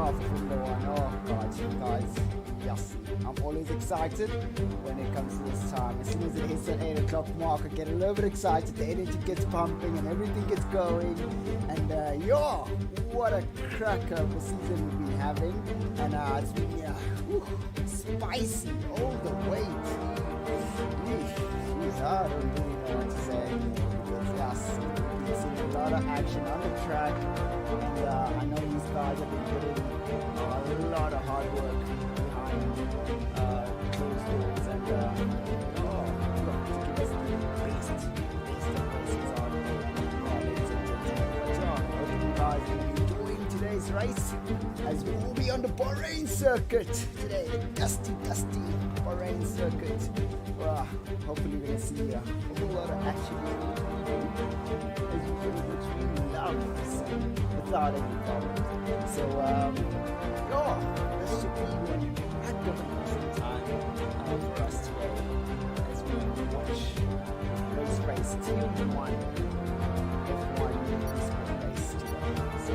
now for Formula One. Oh God, guys, yes, I'm always excited when it comes to this time. As soon as it hits that 8 o'clock mark, I get a little bit excited. The energy gets pumping and everything gets going. And what a cracker of a season we've been having. And it's been spicy all the way. I don't really know what to say because yes, we've seen a lot of action on the track, and I know these guys have been putting a lot of hard work behind closed doors, and look, to give us the best of races on ladies and gentlemen. But hope you guys will be enjoying today's race, as we will be on the Bahrain circuit today, the dusty Bahrain circuit. Well, hopefully we're going to see a whole lot of action which we love without any problem. So, this should be one heck of an awesome time for us today as we watch RaceFace Team 1 F1 eSport race today. So,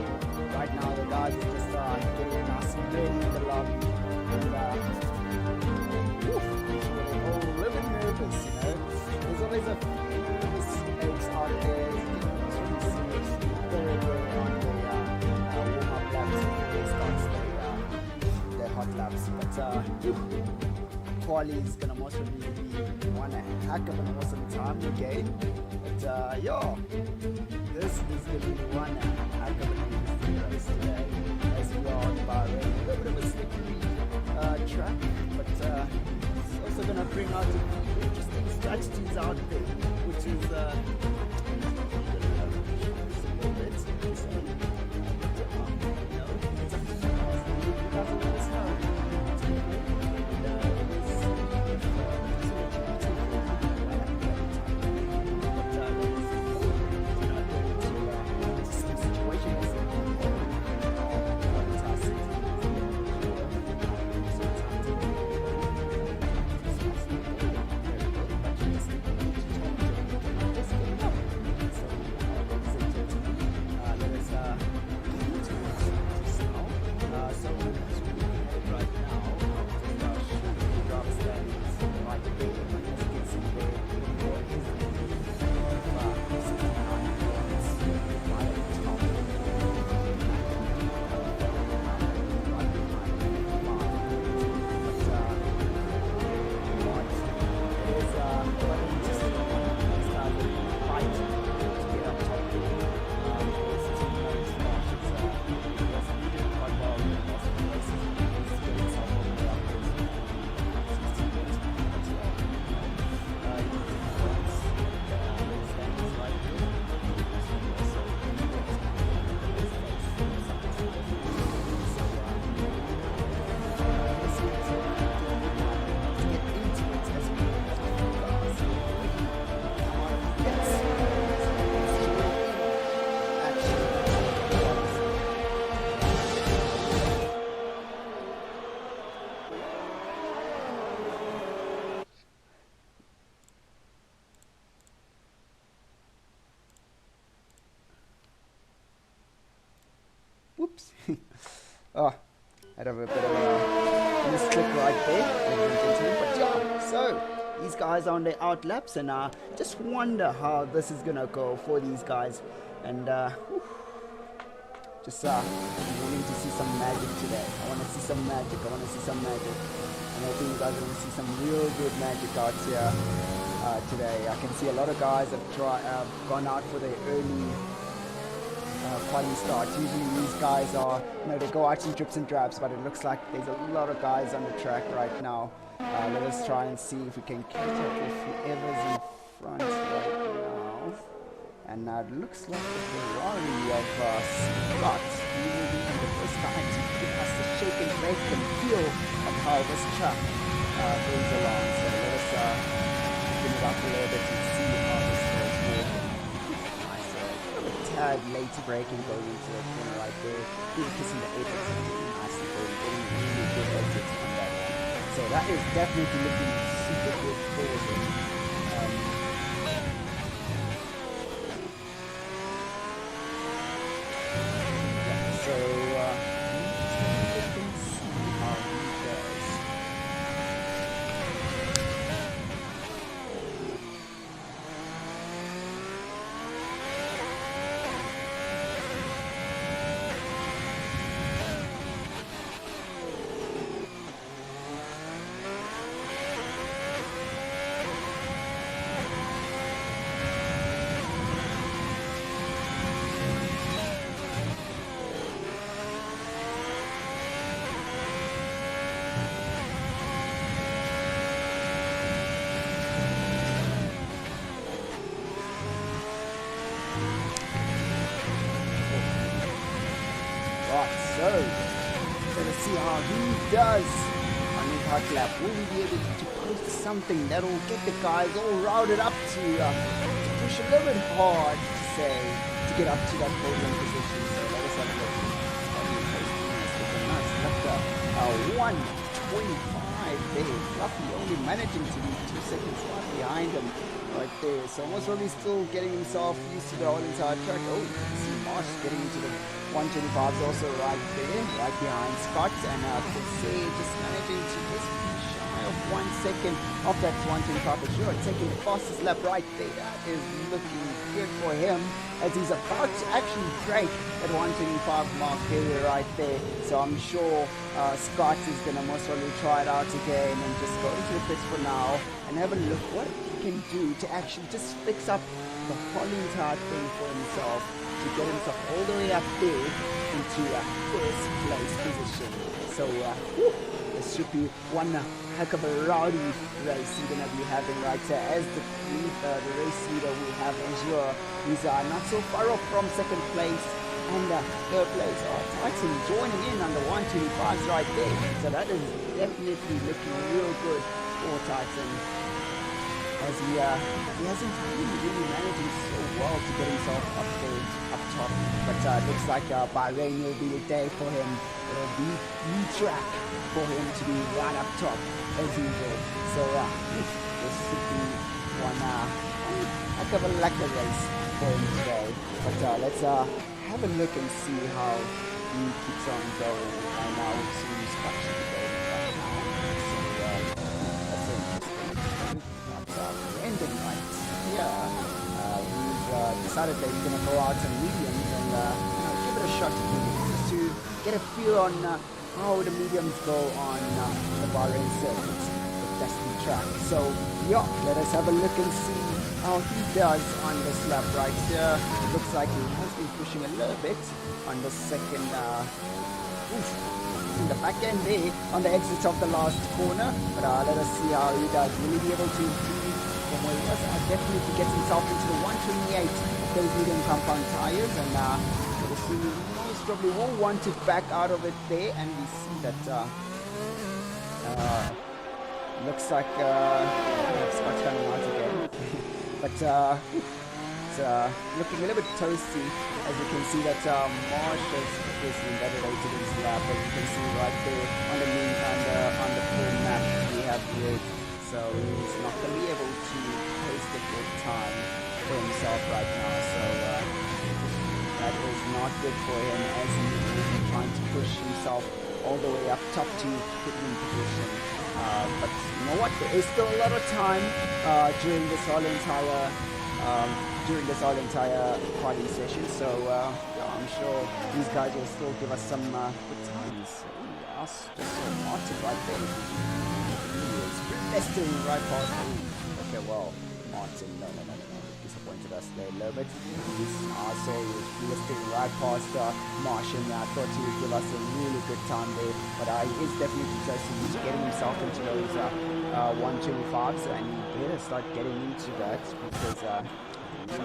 right now the guys are just getting us ready in the lobby, and nervous, you know. There's always a few mistakes out there. Very on the warm-up laps before they start their hot laps. But quali is gonna most probably be one heck of an awesome time again. But this is gonna be one heck of an interesting race today, as we are on Bahrain. A little bit of a slippery track, but it's also gonna bring out interesting strategies out there, which is a little bit insane. It's up to you guys. You guys will let us know. Whoops. I'd have a bit of a mistake right there. But so these guys are on their out laps, and just wonder how this is gonna go for these guys. And just wanting to see some magic today. I want to see some magic. And I think you guys are going to see some real good magic out here today. I can see a lot of guys have gone out for their early quality start. Usually these guys are, they go out in drips and drabs, but it looks like there's a lot of guys on the track right now. Let us try and see if we can catch up with whoever's in front right now. And it looks like the Ferrari of Scott. He will be the first guy to give us the shake and bake and feel of how this track goes along. So let us open it up a little bit and see how this goes forward. Tad late braking going into the corner right there. Really kissing the apex and nicely getting really good exits from that one. So that is definitely looking super good forward. he does on his hot lap. Will he be able to post something that will get the guys all routed up to push a little bit hard to say to get up to that podium position? So let us have a look. Nice lap 1:25 there. Fluffy only managing to be 2 seconds right behind him right there. So most probably still getting himself used to the whole entire track. Oh, you see Marsh getting into the 125s also right there, right behind Scott, and Jose just managing to just be shy of 1 second of that 125 for sure, taking the fastest lap right there. That is looking good for him as he's about to actually break that 125 mark there right there. So I'm sure Scott is going to most probably try it out again and just go into the pits for now and have a look what he can do to actually just fix up the whole entire thing for himself, to get himself all the way up there into first place position. So this should be one heck of a rowdy race we're going to be having right here. As the race leader we have Angela, he's not so far off from second place, and third place Titan joining in on the 125s right there. So that is definitely looking real good for Titan, as he hasn't really managing so well to get himself up there, up top. But looks like Bahrain will be the day for him. It'll be the track for him to be right up top as usual. So this should be one heck of a lucky race for him today. But let's have a look and see how he keeps on going. And now it seems actually going right now. So that's interesting. Ending right here. He's decided that he's going to go out on mediums and give it a shot to just to get a feel on how the mediums go on the Bahrain circuit, the testing track. So yeah, let us have a look and see how he does on this lap right here. It looks like he has been pushing a little bit on the second in the back end there on the exit of the last corner, but let us see how he does. Will he be able to improve from where he was? Definitely gets himself into the 128 of those medium compound tires, and he most probably won't want to back out of it there. And we see that looks like Scott's coming out again, but it's looking a little bit toasty, as you can see that Marsh has obviously invalidated his lap, as you can see right there on the mean on the full map we have here. So he's not going to be able to post a good time for himself right now. So that is not good for him, as he is trying to push himself all the way up top to podium position. But you know what? There is still a lot of time during this whole entire quality session. So I'm sure these guys will still give us some good times. Just saw Martin right there. He is investing right past me. Okay, well, Martin, no. Disappointed us there a little bit. I saw he was listing right past Martian. I thought he would give us a really good time there, but he is definitely interested in getting himself into those 125s, and he better start getting into that, because he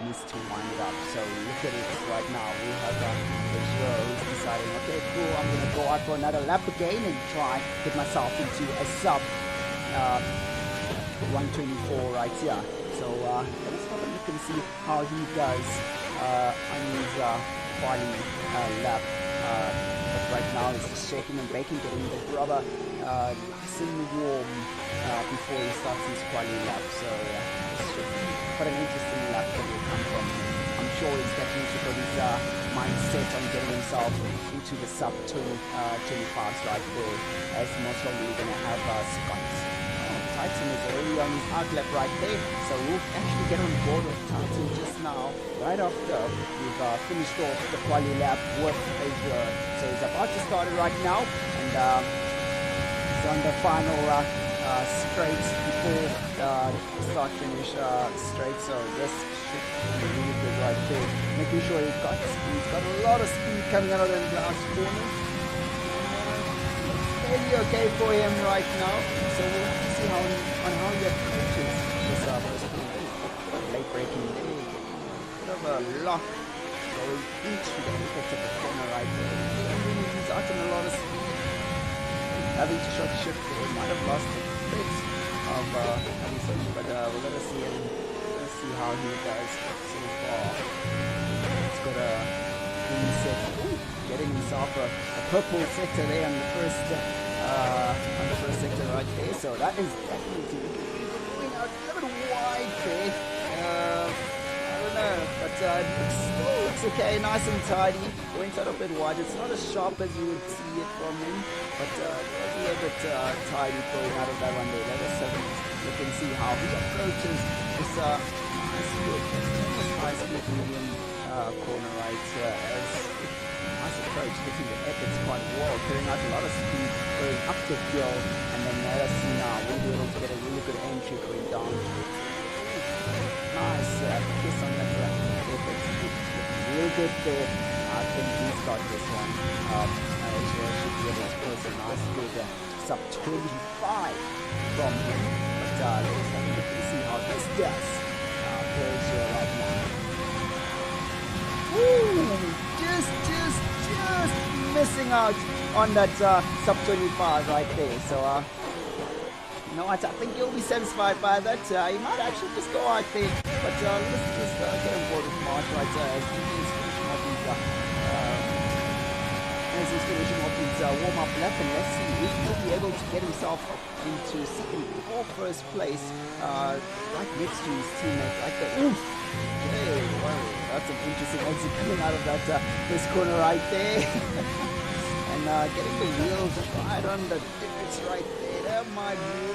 needs to wind it up. So look at it right now. We have Israel who's deciding, okay, cool, I'm going to go out for another lap again and try get myself into a sub 124 right here. So let's have a look and see how he does on his quali lap. But right now he's just shaking and baking, getting the rubber nice and warm before he starts his quali lap. So this should be quite an interesting lap that will come from him. I'm sure he's definitely put his mindset on getting himself into the sub 25s right there, as most probably going to have Scott. Titan is already on his outlap right there, so we'll actually get on board with Titan just now, right after we've finished off the quali lap with Asia. So he's about to start it right now, and he's on the final straight before start-finish straight. So this should be really good right there, making sure he's got a lot of speed coming out of the last corner. Fairly okay for him right now, so we'll see how he approaches this first corner. Late braking there, bit of a lock going into the apex of the corner right there. He's out on a lot of speed. having to short shift there. Might have lost a bit of research, but we'll let us see him. Let's see how he does so far. He's got a green sector. Getting himself a purple sector there on the first sector right there. So that is definitely going out a little wide there. I don't know, but it still looks okay, nice and tidy. Went out a bit wide. It's not as sharp as you would see it from him, but it was a little bit tidy going out of that one there. Let us have a look and see how he approaches this nice split medium corner right here. Nice approach, hitting the efforts quite well, carrying out a lot of speed, going up the hill, and then let us see now we'll be able to get a really good entry going down. Nice kiss on that track. Real good there. I think he's got this one. Asia should be able to post a nice good sub 25 from him. But let's have a look and see how this does. Asia right now. Woo! Just missing out on that sub 25 right there. So you know what, I think you'll be satisfied by that. You might actually just go out there, but let's just get on board with March right there as he's finishing off his warm-up lap, and let's see if he'll be able to get himself into second or first place right next to his teammate right there. Oof! Okay, wow, that's an interesting exit coming out of that this corner right there. And getting the wheels right on the divots right there. That might be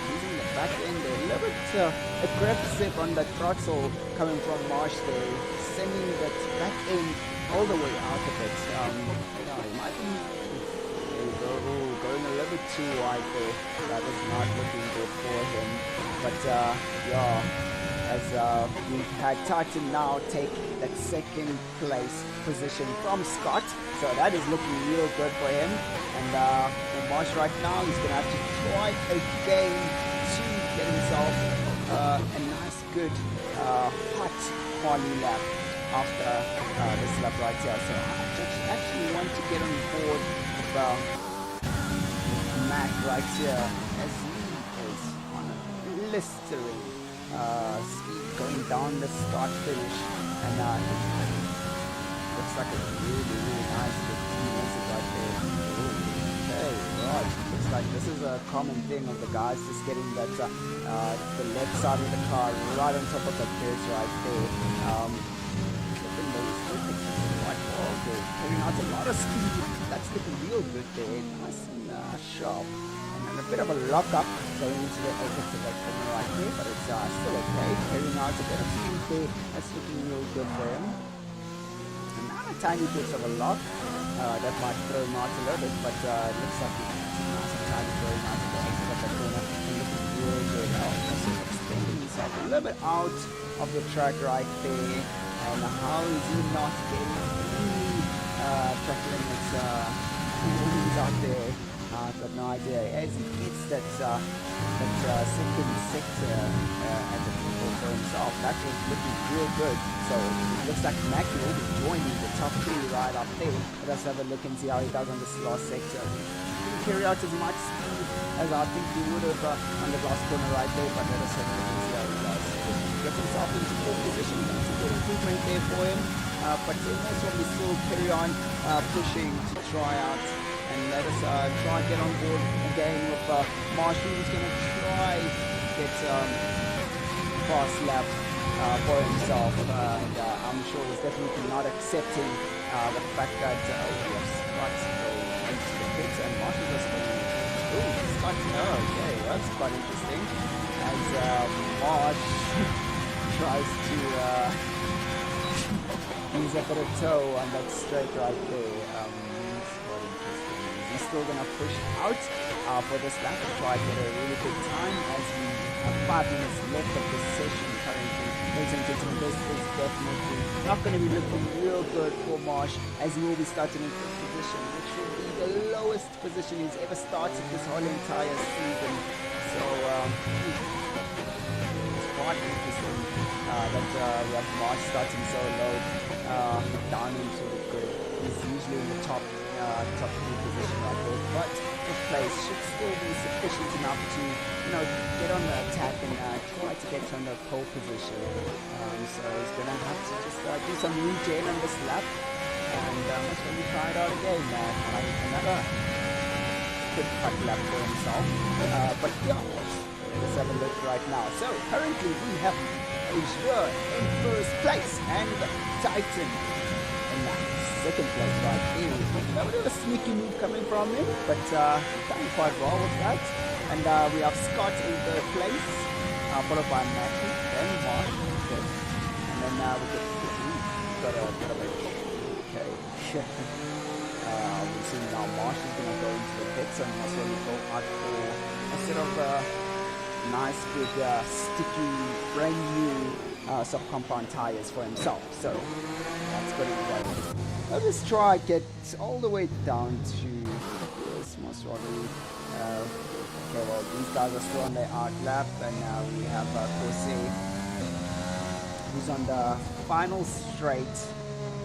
using the back end a little bit aggressive on the throttle coming from Marsh there, sending that back end all the way out of it. You know, it might be there you go, going a little bit too wide there. That is not looking good for him. But yeah, as we've had Titan now take that second place position from Scott. So that is looking real good for him. And for Marsh right now, he's going to have to try again to get himself a nice, good, hot quali lap after this lap right here. So I actually want to get on board with Matt right here as he is on a blistering speed going down the start finish. And looks like a really nice good team exit right there. Okay, right. Looks like this is a common thing of the guys just getting that the left side of the car right on top of the bridge right there. Carrying out a lot of speed. That's looking real good there. Nice and sharp. And then a bit of a lock up going into the exit of that corner right there, but it's still okay. Carrying out a bit of speed there. That's looking real good for him. And now a tiny bit of a lock. That might throw him out a little bit, but it looks like it's nice and tidy, very nice to exit of that corner. And looking real good now. Also extending himself a little bit out of the track right there. And how is he not getting any track limits he's out there? I've got no idea. As he gets that second sector at the people for himself, that was looking real good. So it looks like Mac will be joining the top three right up there. Let's have a look and see how he does on this last sector. He didn't carry out as much speed as I think he would have on the last corner right there, but let us have a look and see how he does. Gets himself into fourth position. That's a good improvement there for him. But most probably still carry on pushing to try out. And let us try and get on board again with Marshall, who's going to try get fast lap for himself. And I'm sure he's definitely not accepting the fact that we have Scott going into the pits and Marshall is going Scott, okay, that's quite interesting. As Marsh tries to use a bit of toe on that straight right there. He's still going to push out for this lap to try to get a really good time as we have 5 minutes left of this session currently. Ladies and gentlemen, this is definitely not going to be looking real good for Marsh as he will be starting in fifth position, which will be the lowest position he's ever started this whole entire season. So it's quite interesting that we have Marsh starting so low down into the grid. He's usually in the top top 3 position right there, but fifth place should still be sufficient enough to, get on the attack and try to get on the pole position. So he's going to have to just do some regen on this lap, and most probably try it out again. Another good cut lap for himself. But yeah, let's have a look right now. So currently we have Azure in first place and Titan in second place right here. A bit of a sneaky move coming from him, but done quite well with that. And we have Scott in third place, followed by Matthew, then Mark, and then we got a bit of a okay. We see now Marsh is going to go into the pits and also go out for a sort of nice big sticky brand new sub-compound tires for himself, so that's going to be right. I'll just try get all the way down to this most probably. Okay, well these guys are still on their out lap, and now we have Corsi, who's on the final straight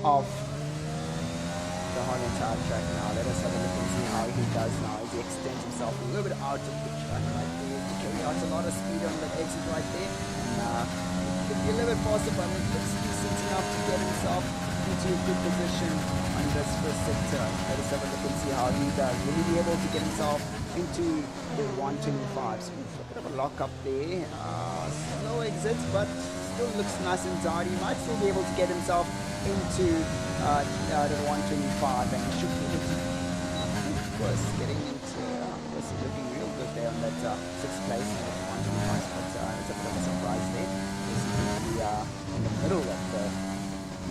of the whole entire track now. Let us have a look and see how he does now as he extends himself a little bit out of the track right there to carry out a lot of speed on the exit right there. And could be a little bit faster, but it looks decent enough to get himself into a good position on this first sector. Let us have a look and see how he does. Will he be able to get himself into the 125s? So a bit of a lock up there. Slow exits, but still looks nice and tight. He might still be able to get himself into the 125, and he should be able to, of course, getting into looking real good there on that 6th place in the 125, but it's a bit of a surprise there. He's in the middle of the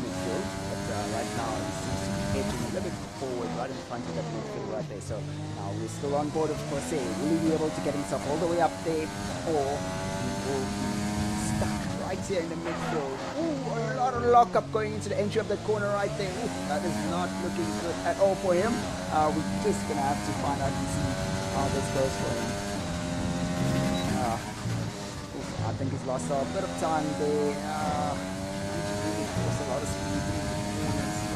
midfield, but right now he seems to be edging a little bit forward right in front of that midfield right there. So now we're still on board, of course. Will he be able to get himself all the way up there, or he will be stuck right here in the midfield? Ooh, a lot of lockup going into the entry of the corner right there. Ooh, that is not looking good at all for him. We're just going to have to find out and see how this goes for him. I think he's lost a bit of time there. He lost a lot of speed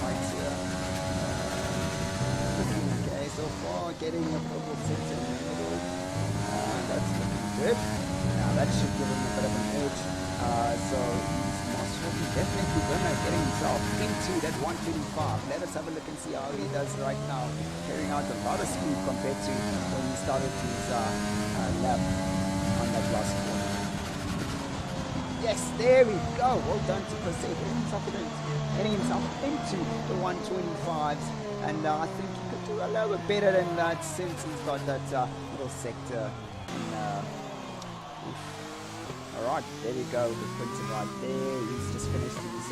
right here. Okay, so far getting a couple of sets in the middle. That's looking good. Now that should give him a bit of an edge. So he's definitely gonna get himself into that 125. Let us have a look and see how he does right now. Carrying out a lot of speed compared to when he started his lap on that last corner. Yes, there we go. Well done to proceed. Getting himself into the 125s, and I think he could do a little bit better than that since he's got that little sector. Alright, there we go, the Quinton right there. He's just finished his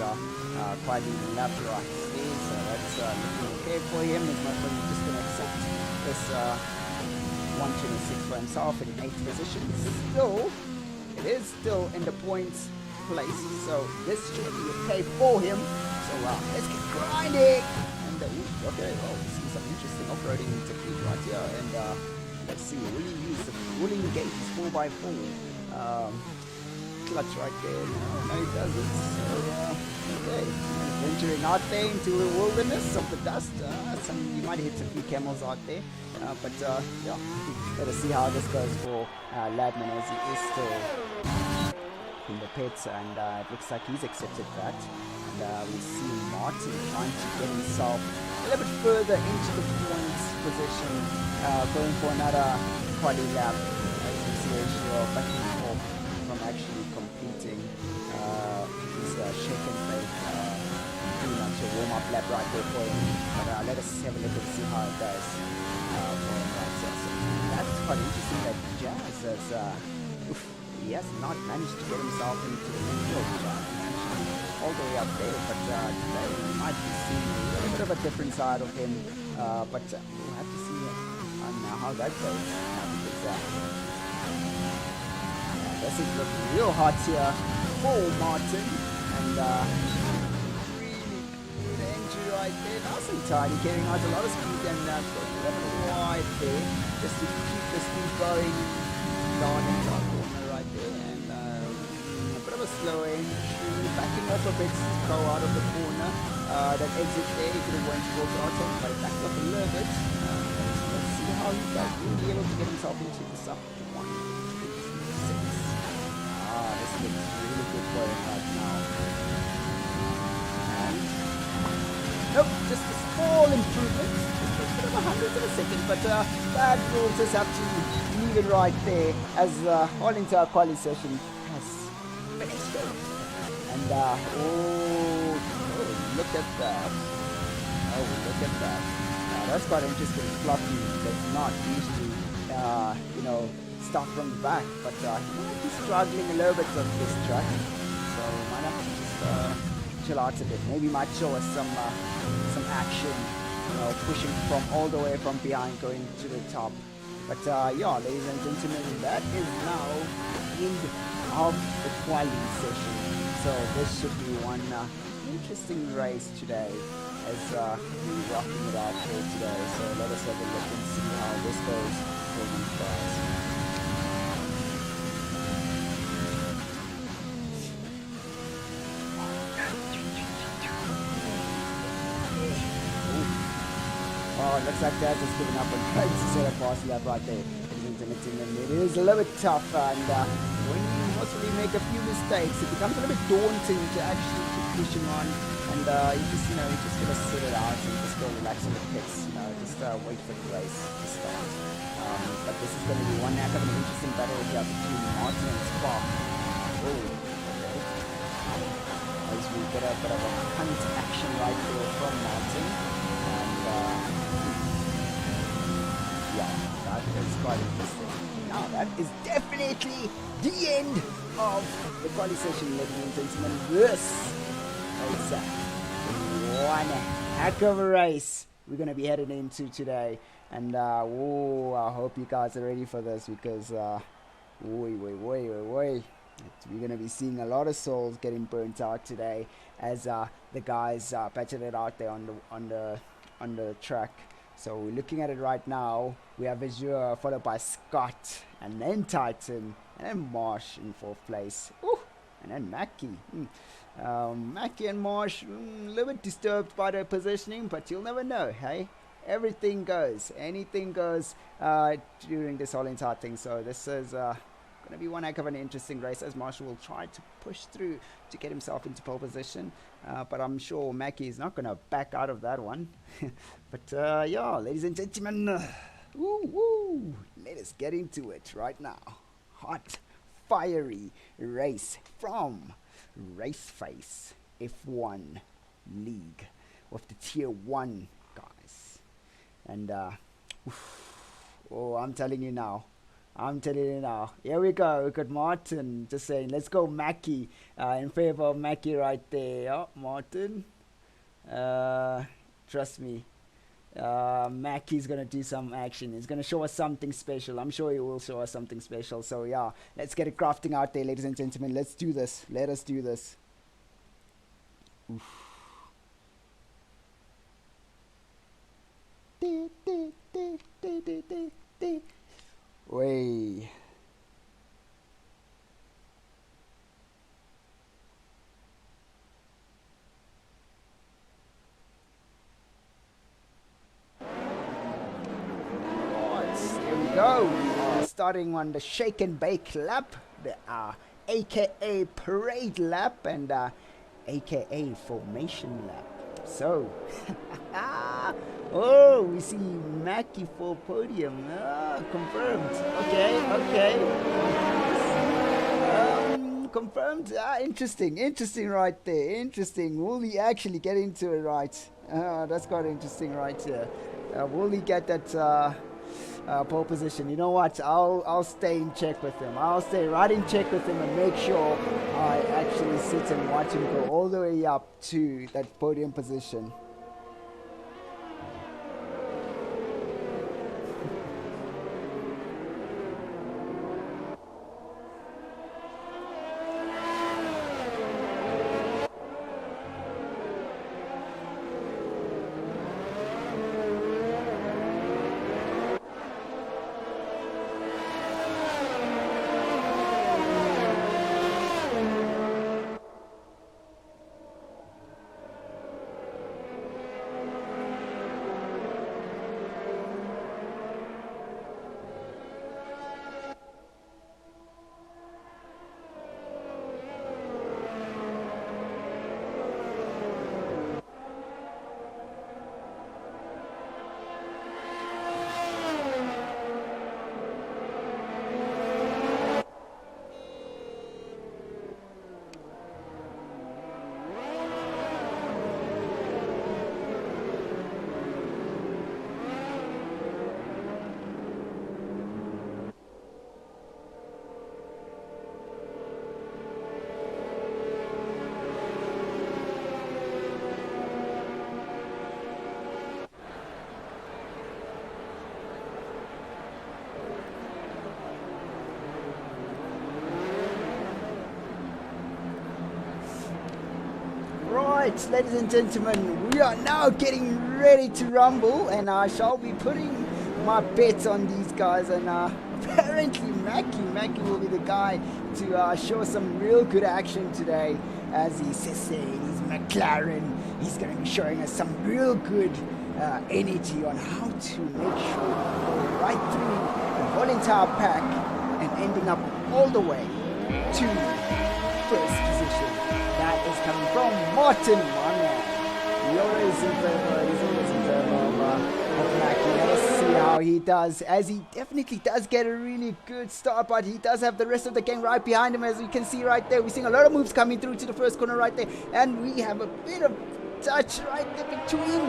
qualifying lap right there, so that's looking okay for him. He's not really just going to accept this 126 for himself in 8th position. Still, it is still in the points place, so this should be okay for him. So let's get grinding. And okay, well, we see some interesting off-roading technique right here. And let's see, will he engage his 4x4? Clutch right there. No, he doesn't. So, okay. Venturing out there into the wilderness of the dust. You might hit a few camels out there. But yeah, let us see how this goes for Ladman, as he is still in the pits, and it looks like he's accepted that. And we see Martin trying to get himself a little bit further into the points position, going for another quali lap. As you see, Israel back and forth from actually completing his shake and bake, pretty much a warm-up lap right there for him. But let us have a look and see how it does for him right there. So that's quite interesting that Jazz has, he has not managed to get himself into the midfield. All the way up there, but today we might be seeing a little bit of a different side of him, but we'll have to see how that goes. This is looking real hot here for Martin, and really good entry right there. Nice and tidy, carrying out a lot of speed, and going a little wide there just to keep the speed going down into our corner right there. And a bit of a slow entry, backing off a bit to go out of the corner. That exit there, he could have went towards the outside, but it backed off a little bit. Let's see how he does. Will be able to get himself into the sub 126. This looks really good for him right now. And nope, just a small improvement. Just a bit of a hundredth of a second, but that will just have to leave it right there as all into our quali session has finished. And look at that. Oh, look at that. That's quite interesting. Fluffy that's not used to, start from the back, but he might be struggling a little bit on this track. So we might have to just chill out a bit. Maybe might show us some action, pushing from all the way from behind going to the top. But yeah, ladies and gentlemen, that is now the end of the qualifying session. So this should be one interesting race today as we're rocking it out here today. So let us have a look and see how this goes for these guys. Oh, it looks like Dad has given up on trying to set a fast lap right there. It is a little bit tough, and when you possibly make a few mistakes, it becomes a little bit daunting to actually keep pushing on, and you just gotta sit it out and just go relax on the pits, just wait for the race to start. But this is going to be one heck of an interesting battle here between Martin and Spark. Oh, okay. As we get a bit of a hunt action right there from Martin, and yeah, that is quite interesting. Now that is definitely the end of the quali session, ladies and gentlemen. This is one heck of a race we're going to be heading into today. And I hope you guys are ready for this, because we're going to be seeing a lot of souls getting burnt out today as the guys patched it out there on the track. So we're looking at it right now. We have Azure followed by Scott, and then Titan, and then Marsh in 4th place. Ooh, and then Mackie. Mackie and Marsh, a little bit disturbed by their positioning, but you'll never know, hey? Everything goes. Anything goes during this whole entire thing. So this is going to be one heck of an interesting race, as Marshall will try to push through to get himself into pole position. But I'm sure Mackie is not going to back out of that one. But yeah, ladies and gentlemen, let us get into it right now. Hot, fiery race from RaceFace F1 League with the Tier 1 guys. And I'm telling you now. Here we go. We got Martin just saying, let's go Mackie, in favor of Mackie right there. Oh, Martin. Trust me. Mackie's going to do some action. He's going to show us something special. I'm sure he will show us something special. So yeah, let's get it crafting out there, ladies and gentlemen. Let's do this. Let us do this. Oof. Way. Go. Starting on the shake and bake lap, the aka parade lap, and aka formation lap. So oh, we see Mackie for podium. Confirmed. Okay. Confirmed. Interesting right there. Interesting. Will he actually get into it right? That's quite interesting right here. Will he get that pole position? You know what? I'll stay in check with him. I'll stay right in check with him and make sure I actually sit and watch him go all the way up to that podium position. Alright, ladies and gentlemen, we are now getting ready to rumble, and I shall be putting my bets on these guys, and apparently Mackie will be the guy to show some real good action today, as he says in his McLaren. He's going to be showing us some real good energy on how to make sure we go right through the whole entire pack and ending up all the way to first position. That is coming from Martin, my man. He always in favor, he's always in favor of Mackie. Let's see how he does, as he definitely does get a really good start, but he does have the rest of the gang right behind him, as you can see right there. We're seeing a lot of moves coming through to the first corner right there, and we have a bit of touch right there between.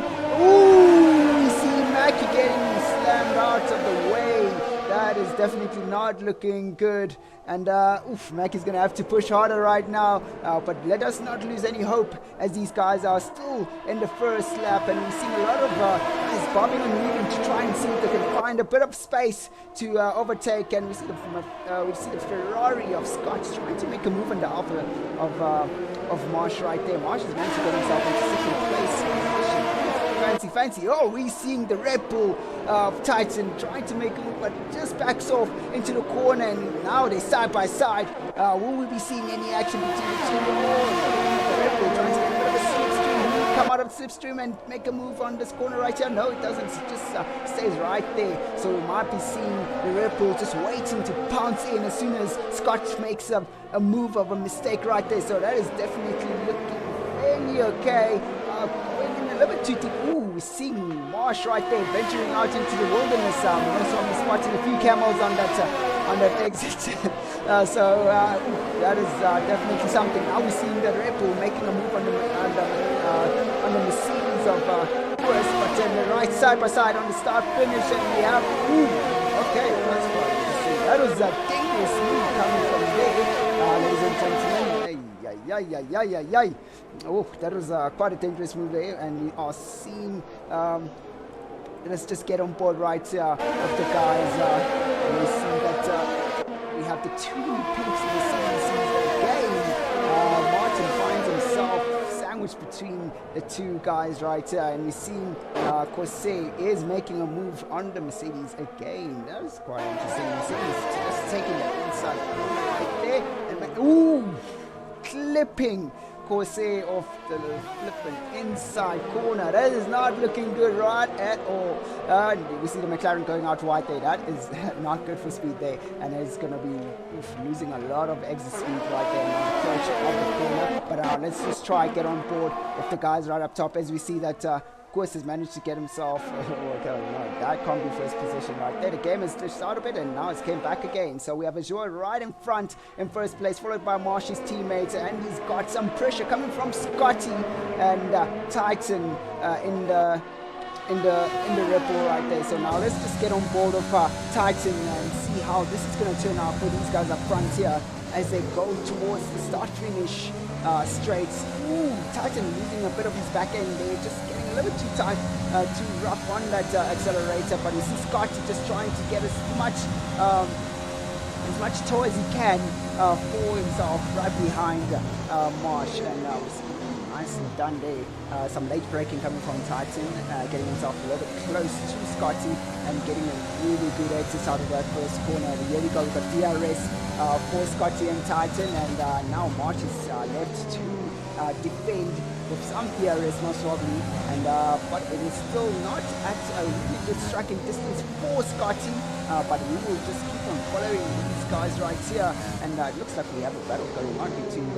Ooh, we see Mackie getting slammed out of the way. That is definitely not looking good, and Mackie's going to have to push harder right now, but let us not lose any hope, as these guys are still in the first lap, and we're seeing a lot of guys bobbing and moving to try and see if they can find a bit of space to overtake, and we see the Ferrari of Scott trying to make a move on the Alpha of Marsh right there. Marsh has managed to get himself into second place. Fancy. Oh, we're seeing the Red Bull of Titan trying to make a move, but just backs off into the corner, and now they're side by side. Will we be seeing any action between the two? The Red Bull trying to get a bit of a slipstream, come out of slipstream and make a move on this corner right here. No, it doesn't. It just stays right there. So we might be seeing the Red Bull just waiting to pounce in as soon as Scott makes a move of a mistake right there. So that is definitely looking fairly okay. A little bit too deep. Ooh, we're seeing Marsh right there venturing out into the wilderness. Also I'm spotting a few camels on that exit. So that is definitely something. Now we're seeing the Red Bull making a move on the Mercedes of course, but then the right side by side on the start finish, and we have okay, that's what that was a dangerous move coming from there, ladies and gentlemen. Yay. Oh, that was quite a dangerous move there, and we are seeing, let's just get on board right here of the guys. We see that we have the two peaks of the season again. Martin finds himself sandwiched between the two guys right here, and we're seeing Corsair is making a move on the Mercedes again. That is quite interesting. Mercedes just taking the inside right there, and clipping Corsair off the flipping inside corner. That is not looking good right at all. We see the McLaren going out wide there. That is not good for speed there, and it's going to be losing a lot of exit speed right there on the approach of the corner. But let's just try get on board with the guys right up top, as we see that Course has managed to get himself that can't be first position right there. The game has glitched out a bit, and now it's came back again. So we have Azure right in front in first place, followed by Marshy's teammates, and he's got some pressure coming from Scotty and Titan in the Red Bull right there. So now let's just get on board of Titan and see how this is going to turn out for these guys up front here as they go towards the start finish straights. Ooh, Titan losing a bit of his back end there, just getting a little bit too tight, too rough on that accelerator. But you see Scotty just trying to get as much tow as he can for himself right behind Marsh, and nicely done there. Some late braking coming from Titan, getting himself a little bit close to Scotty and getting a really good exit out of that first corner. Here we go, we've got DRS for Scotty and Titan, and now Marsh is left to defend with some DRS most probably, and but it is still not at a really good striking distance for Scotty, but we will just keep on following these guys right here, and it looks like we have a battle going on between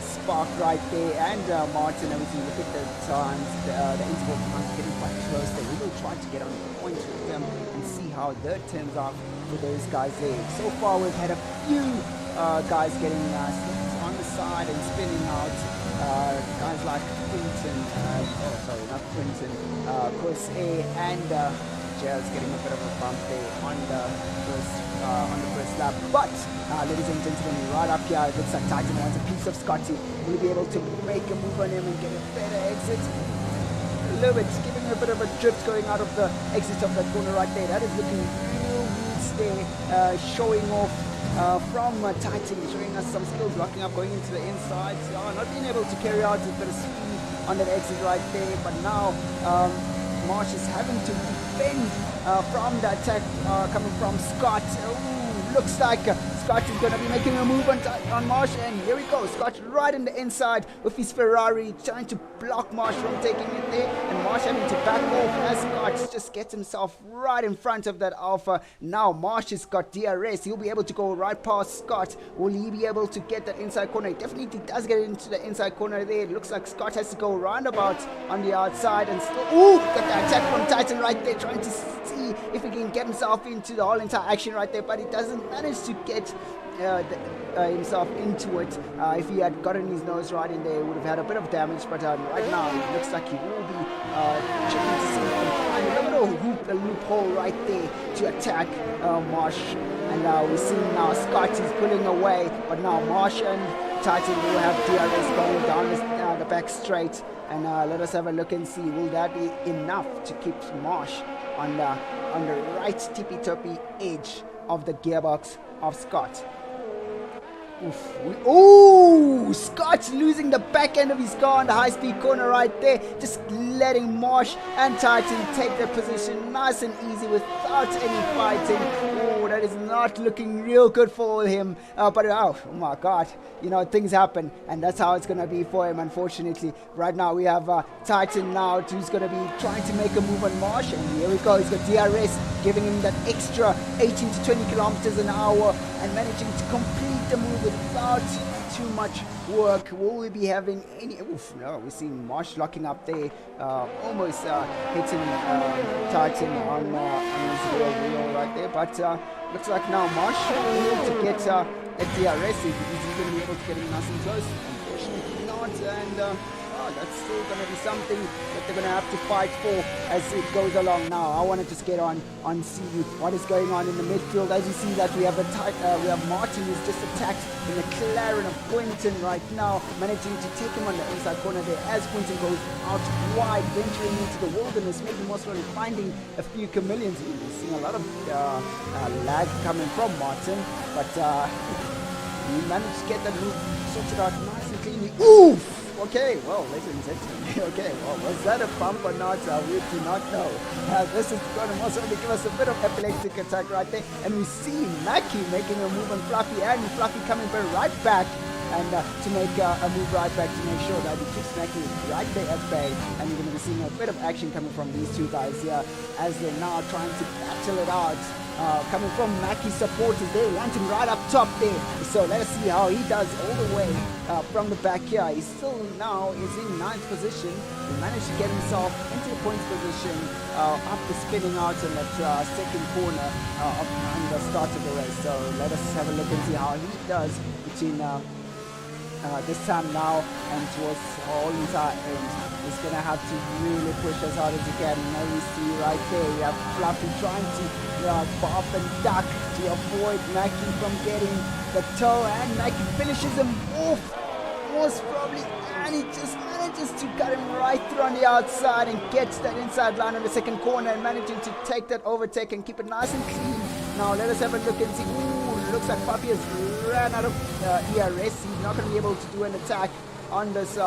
Spark right there and Martin. And we can look at the times, the interval times getting quite close there. We will try to get on the point with them and see how that turns out for those guys there. So far we've had a few guys getting slipped on the side and spinning out. Guys like Quinton, not Quinton, Corsair and Jared's getting a bit of a bump there on the first lap. But ladies and gentlemen, right up here, it looks like Titan wants a piece of Scotty. Will he be able to make a move on him and get a better exit? A little bit, giving him a bit of a drift going out of the exit of that corner right there. That is looking real weird there, showing off from Titan, showing us some skills, locking up, going into the inside. Not being able to carry out a bit of speed on that exit right there, but now Marsh is having to defend from the attack coming from Scott. Ooh, looks like Scott is going to be making a move on Marsh, and here we go. Scott right in the inside with his Ferrari, trying to block Marsh from taking it there, and Marsh having to back off as Scott just gets himself right in front of that Alpha. Now Marsh has got DRS. He'll be able to go right past Scott. Will he be able to get that inside corner? He definitely does get into the inside corner there. It looks like Scott has to go roundabout on the outside, and still, ooh, got the attack from Titan right there, trying to see if he can get himself into the whole entire action right there, but he doesn't manage to get himself into it. If he had gotten his nose right in there, he would have had a bit of damage, but right now it looks like he will be checking to see if he can find a little loophole right there to attack Marsh. And we're seeing now Scott is pulling away, but now Marsh and Titan will have DRS going down the back straight. And let us have a look and see, will that be enough to keep Marsh on the right tippy-toppy edge of the gearbox of Scott. Ooh, Scott's losing the back end of his car on the high-speed corner right there, just letting Marsh and Titan take their position nice and easy without any fighting. Oh, that is not looking real good for him, but oh my god, you know, things happen, and that's how it's gonna be for him, unfortunately. Right now we have Titan now, who's gonna be trying to make a move on Marsh, and here we go. He's got DRS giving him that extra 18 to 20 kilometers an hour and managing to complete the move without too much work. Will we be having any... Oof, no, we're seeing Marsh locking up there, almost hitting Titan on his rear wheel right there, but looks like now Marsh will be able to get a DRS. He's going to be able to get him nice and close. Unfortunately not, and that's still going to be something that they're going to have to fight for as it goes along. Now I want to just get on see what is going on in the midfield. As you see that we have Martin who's just attacked the McLaren of Quinton right now, managing to take him on the inside corner there as Quinton goes out wide, venturing into the wilderness, maybe most probably finding a few chameleons. We're seeing a lot of lag coming from Martin, but he managed to get that move sorted out nice and cleanly. Oof! Okay, well, ladies and gentlemen, okay, well, was that a bump or not? We do not know. This is going to most probably give us a bit of epileptic attack right there. And we see Mackie making a move on Fluffy, and Fluffy coming right back, and to make a move right back to make sure that he keeps Mackie right there at bay. And you're going to be seeing a bit of action coming from these two guys here as they're now trying to battle it out. Coming from Mackie's supporters, they want him right up top there. So let us see how he does all the way from the back here. He still now is in 9th position. He managed to get himself into the points position after spinning out in that second corner on the start of the race. So let us have a look and see how he does between this time now and towards all entire end. He's going to have to really push as hard as he can. Now you see right there, we have Fluffy trying to bob and duck to avoid Mackie from getting the toe, and Mackie finishes him off most probably, and he just manages to cut him right through on the outside and gets that inside line on the second corner and managing to take that overtake and keep it nice and clean. Now let us have a look and see. Ooh, looks like Fluffy has ran out of ERS. He's not going to be able to do an attack on this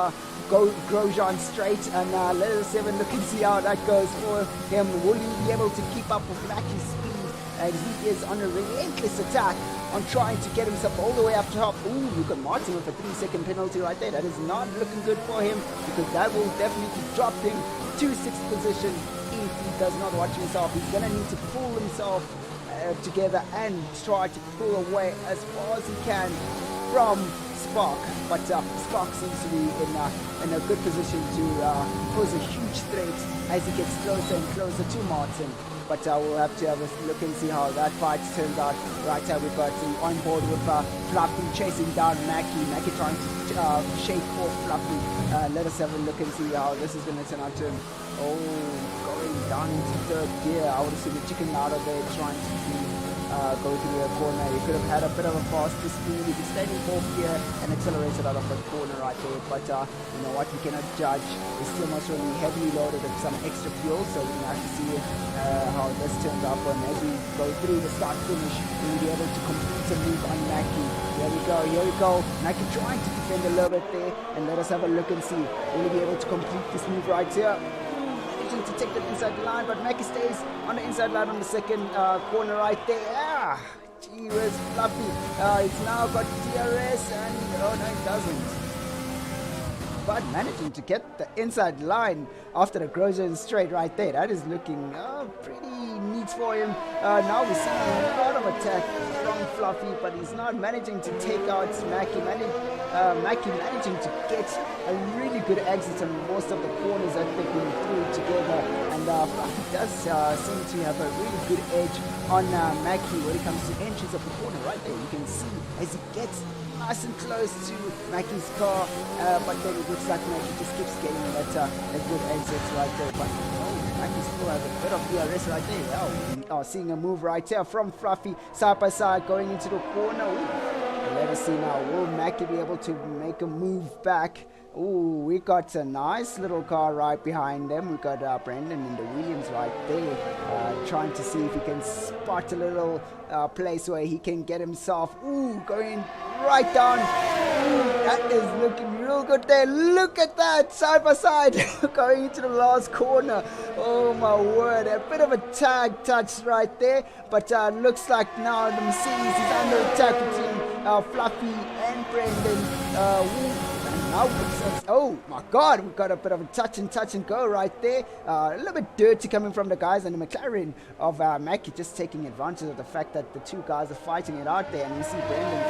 Grosjean straight, and let us have a look and see how that goes for him. Will he be able to keep up with Mackie's speed? And he is on a relentless attack on trying to get himself all the way up top. Ooh, look at Martin with a 3-second penalty right there. That is not looking good for him, because that will definitely drop him to 6th position if he does not watch himself. He's going to need to pull himself together and try to pull away as far as he can from Spark, but Spark seems to be in a good position to pose a huge threat as he gets closer and closer to Martin. But we'll have to have a look and see how that fight turns out. Right here we've got on board with Fluffy chasing down Mackie. Mackie trying to shake off Fluffy. Let us have a look and see how this is going to turn out to him. Oh, going down into 3rd gear. I would have seen the chicken out of there trying to go through a corner. He could have had a bit of a faster speed. He could stay in fourth gear and accelerated out of the corner right there. But you know what, we cannot judge. He's still most really heavily loaded with some extra fuel, so we're gonna have to see how this turns out for him as we go through the start finish. We'll be able to complete a move on Mackie. Here we go. Mackie trying to defend a little bit there, and let us have a look and see. Will he be able to complete this move right here? To take the inside line, but Mackie stays on the inside line on the second corner right there. Gee whiz, Fluffy. It's now got DRS, and oh no, it doesn't. But managing to get the inside line after the Grosjean straight right there. That is looking pretty neat for him. Now we're seeing a lot of attack from Fluffy, but he's not managing to take out Mackie. Mackie managing to get a really good exit on most of the corners that they've been through together. And Fluffy does seem to have a really good edge on Mackie when it comes to entries of the corner right there. You can see as he gets nice and close to Mackie's car, but then it looks like Mackie just keeps getting that good exit right there. But Mackie still has a bit of DRS right there. Well, we are seeing a move right here from Fluffy, side by side, going into the corner. Ooh. Let us see now, will Mackie be able to make a move back? Ooh, we got a nice little car right behind them. We got Brendan in the Williams right there, trying to see if he can spot a little place where he can get himself. Ooh, going right down. Ooh, that is looking real good there. Look at that, side by side, going into the last corner. Oh my word, a bit of a tag touch right there, but looks like now the Mercedes is under attack between Fluffy and Brendan. Now, oh my god, we've got a bit of a touch and go right there. A little bit dirty coming from the guys, and the McLaren of Mackie just taking advantage of the fact that the two guys are fighting it out there. And we see Brendan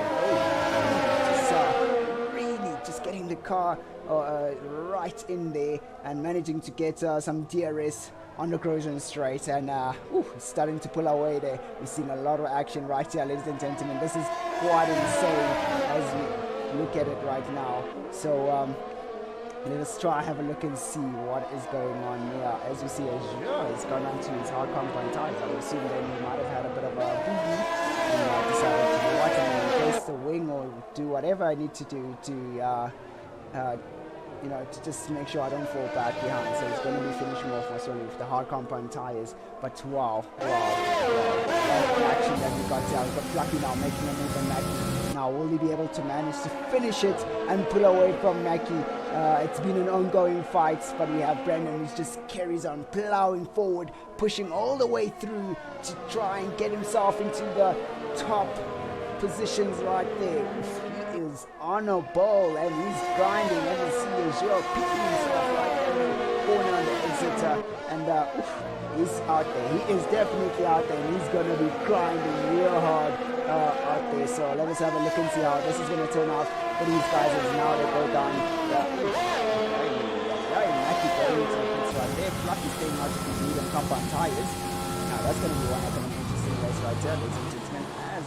really just getting the car right in there and managing to get some DRS on the Grosjean straight, and starting to pull away there. We've seen a lot of action right here, ladies and gentlemen. This is quite insane as we look at it right now. So let us try have a look and see what is going on here. As you see, Azure has gone onto his hard compound tires. I would assume that he might have had a bit of a boogie and decided to do what, and replace the wing or do whatever I need to do to to just make sure I don't fall back behind. So he's going to be finishing off with the hard compound tires. But wow, the action that we got here. We've got Fluffy now making a move on Mackie. Now will he be able to manage to finish it and pull away from Mackie? It's been an ongoing fight, but we have Brandon who just carries on plowing forward, pushing all the way through to try and get himself into the top positions right there. He is on a ball and he's grinding, and you see Azure picking himself right there in the corner on the exit, and he's out there. He is definitely out there, and he's going to be grinding real hard out there. So let us have a look and see how this is going to turn out for these guys as now they go down. Mackie going into the pits right there. Fluffy staying out of his medium compound tires. Now that's going to be one of the interesting race right there, ladies and gentlemen, as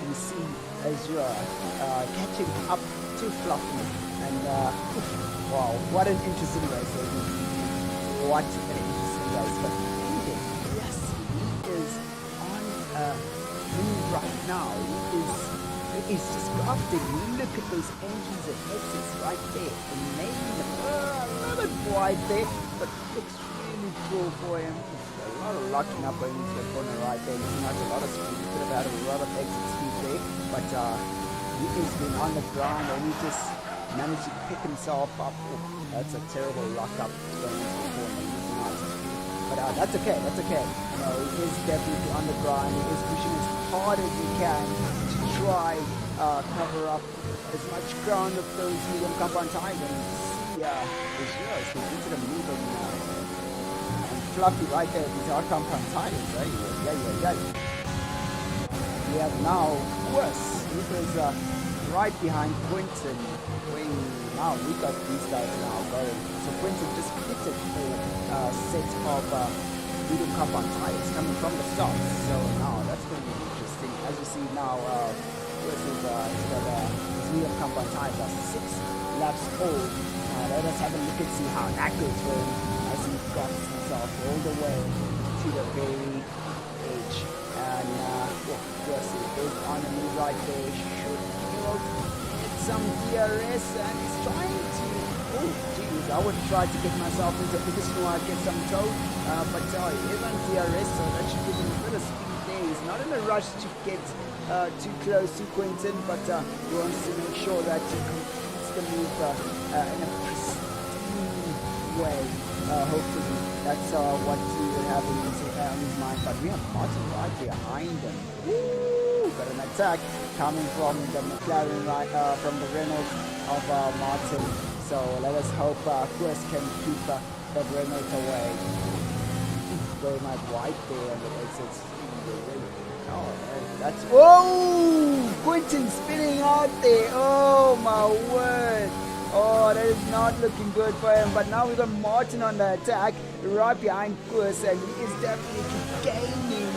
you see Azure catching up to Fluffy, and wow, what an interesting race, ladies. What an interesting race. But yes, he is on a move right now. He is just grafting. Look at those engines and exits right there. Amazing. A little bit wide there, but looks really cool for him. A lot of locking up going into the corner right there. He's not a lot of speed. He could have had a lot of exit speed there, but he has been on the ground and he just managed to pick himself up. That's a terrible lock up going into the corner. But that's okay, that's okay. You know, he is definitely on the ground. He is pushing as hard as he can to try cover up as much ground of those medium compound tires. And see, Azure is into the middle now. And Fluffy right there with his hard compound tires. Yeah. We have now worse. He is right behind Quinton. Now we got these guys now going. So Quinton just pitted a set of medium compound tires coming from the start. So now that's going to be interesting. As you see now, his medium compound tires are 6 laps old. Let us have a look and see how that goes for him as he got himself all the way to the very edge. And on the move right there. Should be able to get some DRS, and he's trying to. Oh, geez, I would try to get myself into a position where I get some tow, but he is on DRS, so that should give him a bit of speed there. He's not in a rush to get too close to Quentin, but he wants to make sure that he completes the move in a pristine way. Hopefully, that's what he would have in his mind. But we have Martin right behind him. Woo! Got an attack coming from the McLaren, from the Renault of Martin. So let us hope Chris can keep that Renault away. Going like white there on the exits. Oh, that's. Oh! Quentin spinning out there. Oh my word. Oh, that is not looking good for him. But now we've got Martin on the attack, right behind Chris, and he is definitely gaining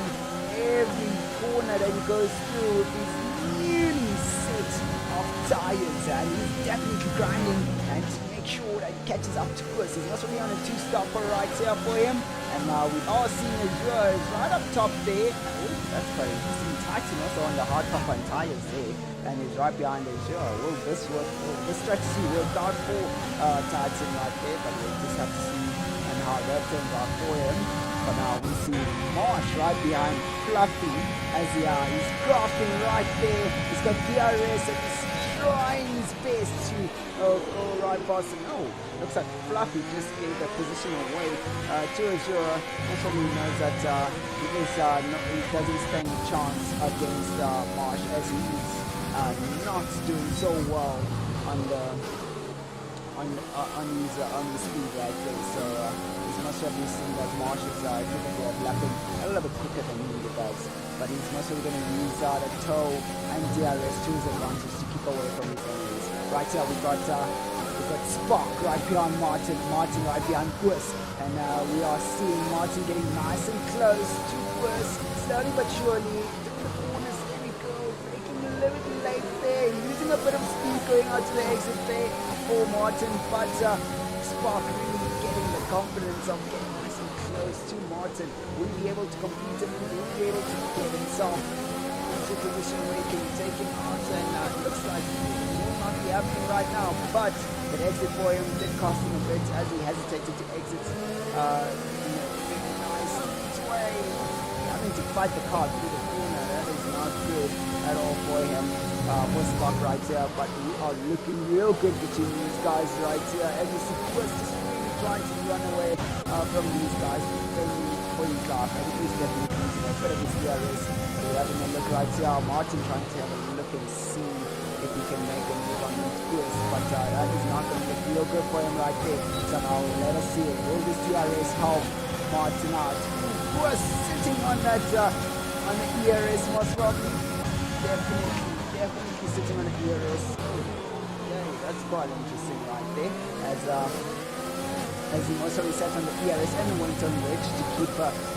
every corner that he goes through with his newly set of tires, and he's definitely grinding and to make sure that he catches up to Chris. He's also on a two-stopper right here for him, and now we are seeing Azure is right up top there. Oh, that's very interesting. Titan also on the hard copper and tires there, and he's right behind Azure. Will this strategy work out for Titan right there? But we'll just have to see and how that turns out for him. But now we see Marsh right behind Fluffy as he's grafting right there. He's got DRS and he's trying his best to go right past him. No, looks like Fluffy just gave the position away to Azure. Also he knows that he doesn't stand a chance against Marsh, as he is not doing so well on his speed right there. So he's most probably seen that Marsh is capable of lapping a little bit quicker than he does. But he's most probably going to use the tow and DRS to his advantage to keep away from his enemies. Right here we've got Spark right behind Martin right behind Gus, and we are seeing Martin getting nice and close to Gus, slowly but surely. Through the corners, there we go, breaking a little bit late there, losing a bit of speed going out to the exit there for Martin, but Spark really getting the confidence of getting nice and close to Martin. Will he be able to complete it? Will he be able to get himself into a position where he can take him out? And it looks like it will not be happening right now, but the exit for him did cost him a bit as he hesitated to exit in a nice way. Having to fight the car through the corner, that is not good at all for him. For Spark right here, but we are looking real good between these guys right here. As you see, Chris just really trying to run away from these guys, defending for his life, and he's definitely using a bit of his DRS. So we're having a look right here. Martin trying to have a look and see if he can make a move on his Chris, but that is not going to look real good for him right there. So now let us see it. Will this DRS help Martin out? Chris sitting on that on the ERS most probably. Definitely sitting on the ERS. Okay, that's quite interesting right there. As he most probably sat on the ERS and the went on wedge to keep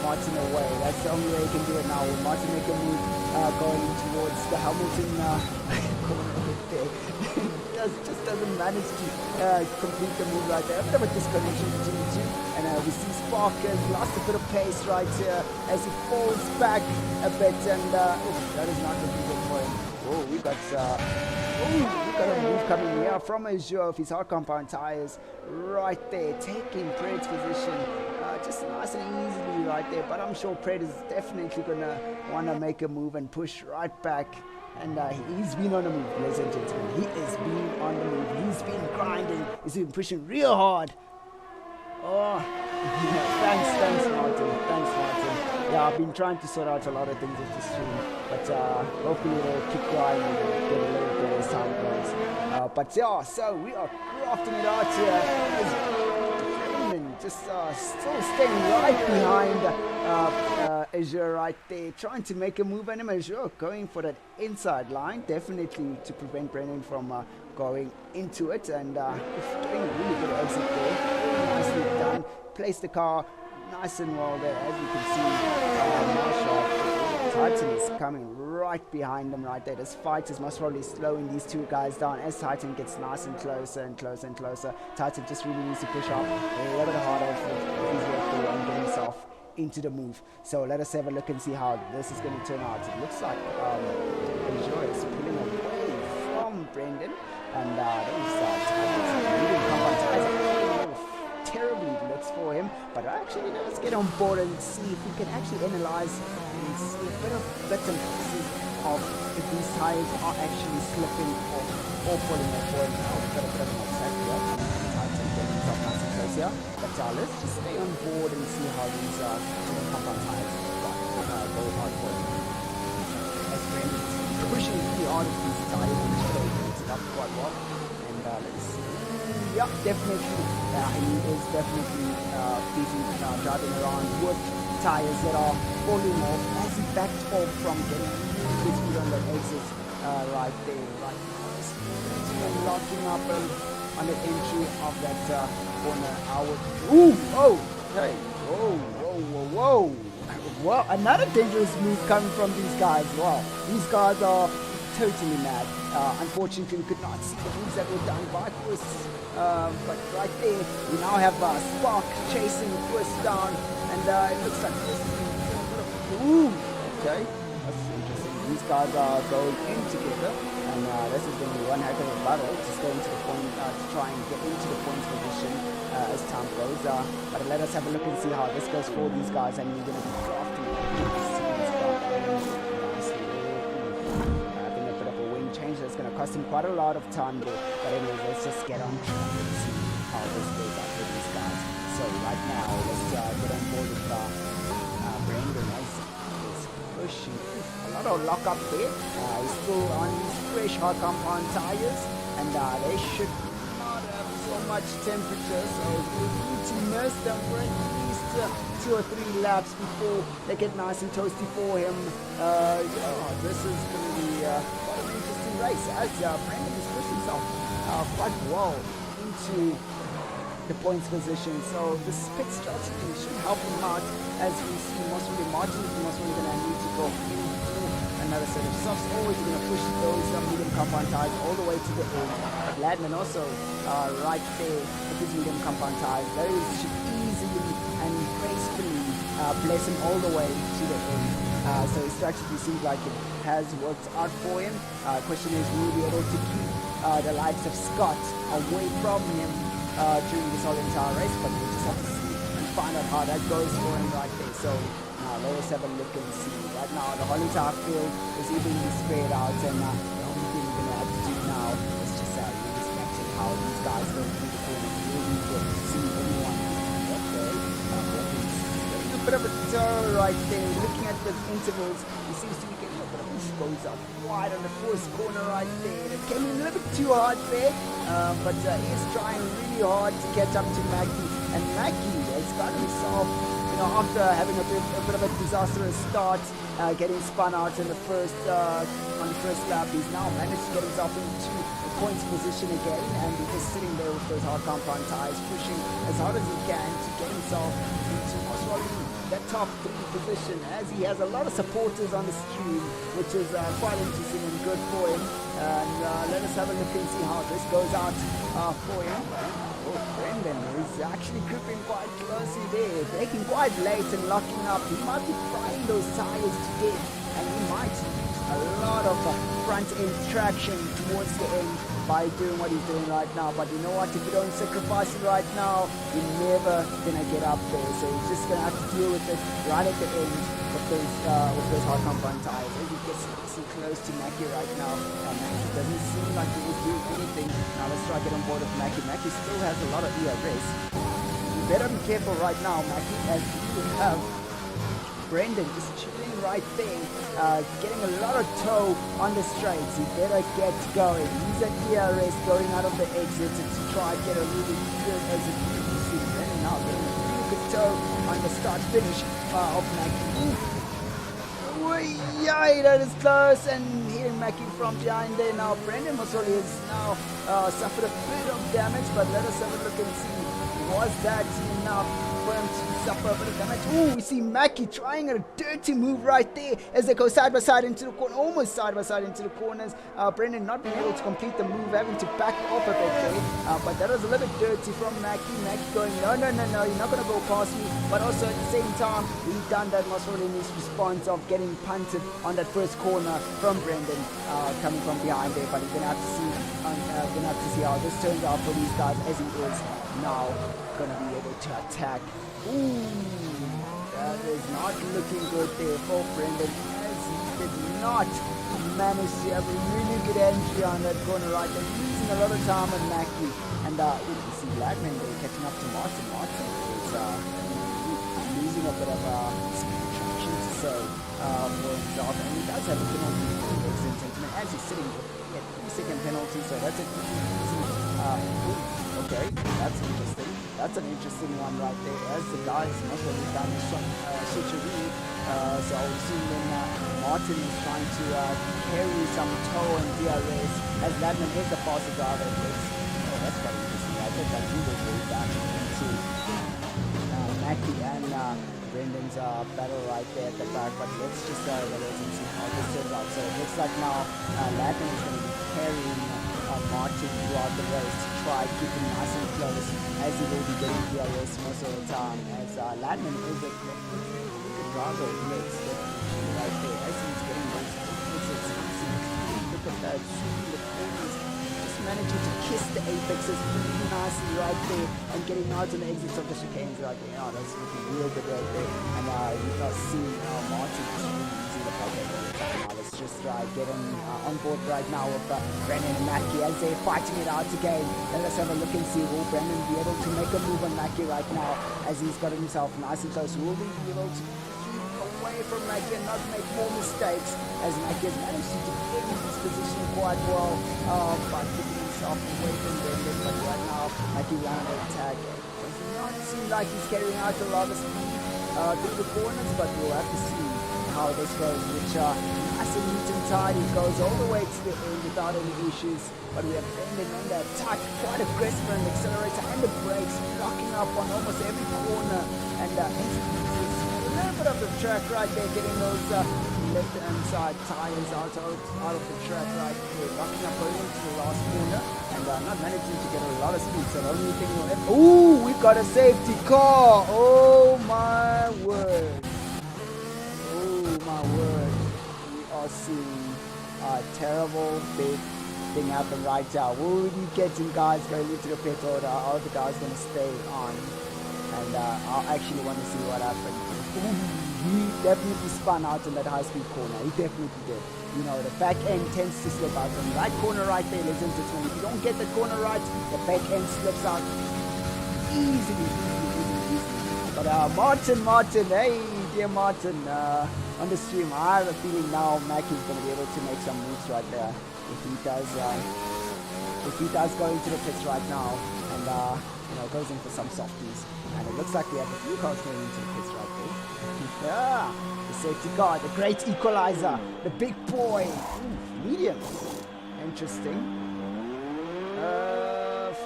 Martin away. That's the only way he can do it now. Will Martin make a move going towards the Hamilton corner right there? Just doesn't manage to complete the move right there. A bit of a disconnection between the two. And we see Spark has lost a bit of pace right here as he falls back a bit. And that is not looking good for him. Oh, we got a move coming here from Azure of his hard compound tires right there, taking Pred's position just nice and easily right there. But I'm sure Pred is definitely going to want to make a move and push right back. And he's been on the move, ladies and gentlemen. He has been on the move. He's been grinding. He's been pushing real hard. Oh, thanks, Martin. Thanks, Martin. Yeah, I've been trying to sort out a lot of things with the stream, but hopefully it'll keep going and get a little bit as time goes. But yeah, so we are crafting it out here. Just still staying right behind Azure right there, trying to make a move on him. Azure going for that inside line, definitely to prevent Brennan from going into it, and getting a really good exit there. Really nicely done. Place the car nice and well there, as you can see. Titan is coming right behind them right there. This fight is most probably slowing these two guys down as Titan gets nice and closer and closer and closer. Titan just really needs to push up a little bit harder for his work and get himself into the move. So let us have a look and see how this is going to turn out. It looks like Enjoy is pulling away from Brendan, and those medium compound tires are pulling off terribly, it looks for him. But actually, let's get on board and see if we can actually analyze and see a bit of bits and pieces of if these tires are actually slipping or falling off. Or a bit of an attack here. But let's just stay on board and see how these compound tires go hard for him. As Brendan is pushing pretty hard at these tires, it's up quite well. And let's see. Yeah, definitely. He is definitely driving around with tires that are falling off as he backed off from getting good speed on that exit right there. Right now, he's locking up on the entry of that corner. Whoa. Well, another dangerous move coming from these guys. Wow, these guys are totally mad. Unfortunately, we could not see the moves that were done by Chris. But right there, we now have Spark chasing Chris down, and it looks like this is a bit of okay, that's interesting. These guys are going in together, and this is going to be one heck of a battle to stay into the point, to try and get into the points position as time goes. But let us have a look and see how this goes for these guys, and we're going to be drafting change that's going to cost him quite a lot of time, but anyways, let's just get on track and see how this goes out with these guys. So right now, let's get on board with Brendan as he's pushing a lot of lock up there. He's still on his fresh hard compound tires, and they should not have so much temperature, so we need to nurse them for at least 2 or 3 laps before they get nice and toasty for him. This is going to be quite an interesting race as Brendan has pushed himself quite well into the points position. So this pit strategy should help him out, as we see most of the margins is most going to need to go into another set of softs, or he's going to push those medium compound tires all the way to the end. But Ladman also right there with his medium compound tires, those should easily and gracefully place him all the way to the end. So his strategy seems like it has worked out for him. Question is, will he be able to keep the likes of Scott away from him during this whole entire race? But we'll just have to see and find out how that goes for him right there. So now let us have a look and see. Right now the whole entire field is evenly spread out, and the only thing we're going to have to do now is just really just watching how these guys go through the corner. Really good to see anyone. A bit of a tow right there. Looking at the intervals, he seems to be getting a bit of a goes up wide on the first corner right there. It came in a little bit too hard there, but he's trying really hard to catch up to Mackie. And Mackie has got himself, after having a bit of a disastrous start, getting spun out in the first on the first lap, he's now managed to get himself into the points position again, and he's just sitting there with those hard compound tires, pushing as hard as he can to get himself into most probably that top 3 position, as he has a lot of supporters on the stream, which is quite interesting and good for him. And let us have a look and see how this goes out for him. Brendan is actually gripping quite closely there, breaking quite late and locking up. He might be frying those tires to death, and he might use a lot of front end traction towards the end by doing what he's doing right now. But you know what, if you don't sacrifice it right now, you're never gonna get up there. So he's just gonna have to deal with it right at the end with those hard compound tires. As he gets nice and close to Mackie right now, Mackie doesn't seem like he was doing anything. Now let's try to get on board with Mackie. Mackie still has a lot of ERS. You better be careful right now, Mackie, as you have Brendan just chilling right there, getting a lot of tow on the straights. He better get going. He's at ERS going out of the exit to try and get a really good exit. And now getting a really good tow on the start finish of Mackie. Yay, that is close, and hitting Mackie from behind there. Now Brendan Masoli has now suffered a bit of damage, but let us have a look and see, was that enough for him to suffer a bit of damage. Ooh, we see Mackie trying a dirty move right there as they go side by side into the corner, almost side by side into the corners. Brendan not being able to complete the move, having to back off a bit there. But that was a little bit dirty from Mackie. Mackie going, no, you're not going to go past me. But also at the same time, he done that most probably in his response of getting punted on that first corner from Brendan coming from behind there. But you're going to have to see how this turns out for these guys as he is now going to be able to attack. Ooh, that is not looking good there for Brendan as he did not manage to have a really good entry on that corner right there, losing a lot of time on Mackie. And you see Ladman there catching up to Martin. Martin is losing a bit of traction to say for himself, and he does have a penalty for excellent sentiment as he's sitting at 3-second penalty, so that's an easy okay, that's interesting. That's an interesting one right there, as the guys must have done some switcheroo. So I would assume then Martin is trying to carry some tow and DRS as Ladman is the faster driver at this. Oh, that's quite interesting. I thought that he was very back into Mackie and Brendan's battle right there at the back, but let's just see how this turns out. So it looks like now Ladman is going to be carrying Martin throughout the race to try keeping nice and close as he will be getting DRS most of the time, as Ladman is a good driver right there as he's getting those exits. Look at that, shooting the corners, just managing to kiss the apexes really nicely right there and getting out on the exits of the chicanes right there. Oh, that's looking real good right there. And you can see Martin using the pocket all the time. Now let's just get him on board right now with Brendan and Mackie as they're fighting it out again. Let us have a look and see, will Brendan be able to make a move on Mackie right now as he's got himself nice and close? Will he be able to away from Mackie and not make more mistakes, as Mackie has managed to defend his position quite well by keeping himself away from Brendan. But right now Mackie ran an attack. Does not seem like he's carrying out a lot of speed through the corners, but we'll have to see how this goes, which nice and neat and tidy, goes all the way to the end without any issues. But we have Brendan on the attack, quite aggressive on the accelerator and the brakes, locking up on almost every corner, and a little bit of the track right there, getting those left hand side tires out of the track right there, locking up going into the last corner, and not managing to get a lot of speed. So the only thing we'll have, ooh, we've got a safety car. Oh my word. My word, we are seeing a terrible big thing happen right now. Will we be getting guys going into the pit, or are the guys going to stay on? And I actually want to see what happened. He definitely spun out in that high-speed corner. He definitely did. You know, the back end tends to slip out. On the right corner right there, ladies and gentlemen, if you don't get the corner right, the back end slips out easily. But Martin, hey, dear Martin, on the stream, I have a feeling now Mackie's going to be able to make some moves right there if he does go into the pits right now and goes in for some softies. And it looks like we have a few cars going into the pits right there. Yeah, the safety car, the great equalizer, the big boy. Ooh, medium, interesting.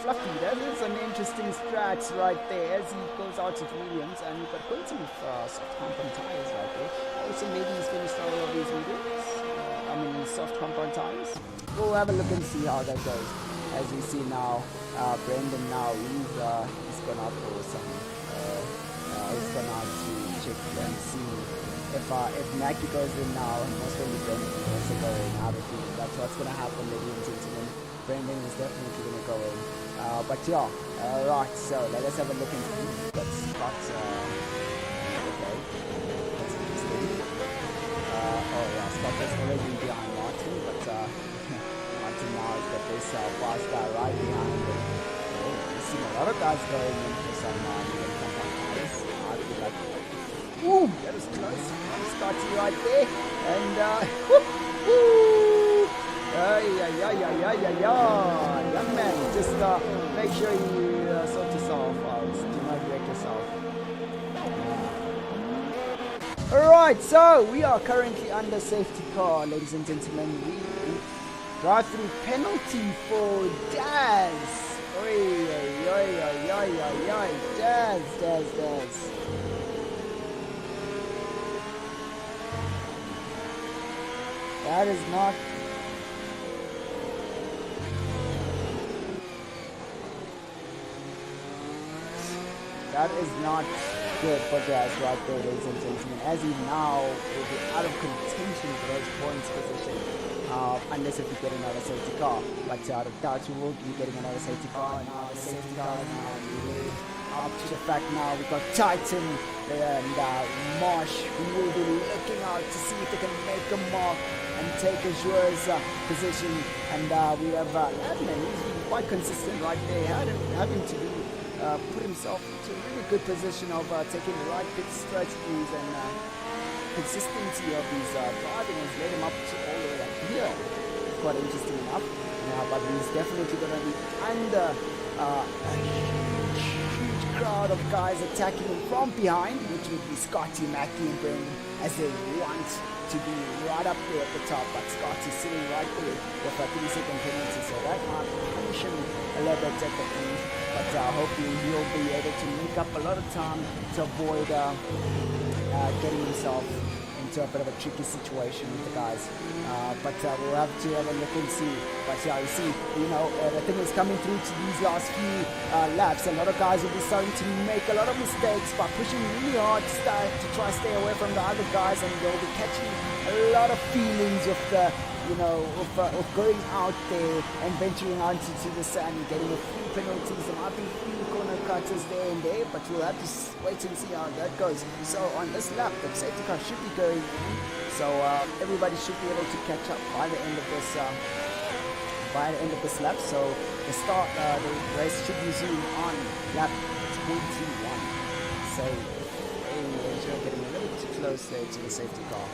Fluffy, that is an interesting strat right there as he goes out to mediums, and we've got quite some soft compound tires right there. Also, maybe he's going to start all these mediums. Soft compound tires. We'll have a look and see how that goes. As we see now, Brendan now he's gone out for some. He's gone out to check and see if Mackie goes in now. Most probably Brendan will also go in. I have a feeling that's what's going to happen, ladies and gentlemen. Brendan is definitely going to go in. But yeah, right, so let us have a look and see. Got spots, okay, that's interesting. Oh yeah, Scott is already behind Martin, but Martin now has got this fast guy right behind him. Oh, we've seen a lot of guys going in for some tires. I feel like, ooh, that was close. Scotty right there, and woo! Young man, just make sure you sort yourself out. Do not wreck yourself. Alright, so we are currently under safety car, ladies and gentlemen. We drive through penalty for Daz. Oi, oi, oi, oi, oi, oi, oi. Daz. That is not... That is not good for Daz right there, ladies and gentlemen. As he now will be out of contention for those points position. Unless if we get another safety car. But out of doubt we will be getting another safety car. Now the safety car is now really up to the fact now we've got Titan and Marsh who will be looking out to see if they can make a mark and take Azure's position. And we have Ladman, he's been quite consistent right there, having to put himself into a really good position of taking the right pit strategies, and consistency of his driving has led him up to all the way up here. Quite interesting enough, but he's definitely going to be under a huge crowd of guys attacking him from behind, which would be Scotty, Mackie and Brendan, as they want to be right up there at the top. But Scotty's sitting right there with a 3-second penalty, so that might punish him a little bit at the end. But hopefully he'll be able to make up a lot of time to avoid getting himself into a bit of a tricky situation with the guys. But we'll have to have a look and see. But yeah, you see, the thing is coming through to these last few laps. A lot of guys will be starting to make a lot of mistakes by pushing really hard to try to stay away from the other guys, and they'll be catching a lot of feelings of the of going out there and venturing out into the sand and getting a few penalties. There might be a few corner cutters there and there, but we'll have to wait and see how that goes. So on this lap, the safety car should be going in, so everybody should be able to catch up by the end of this lap. So the race should resume on lap 21. So we're getting a little bit too close there to the safety car.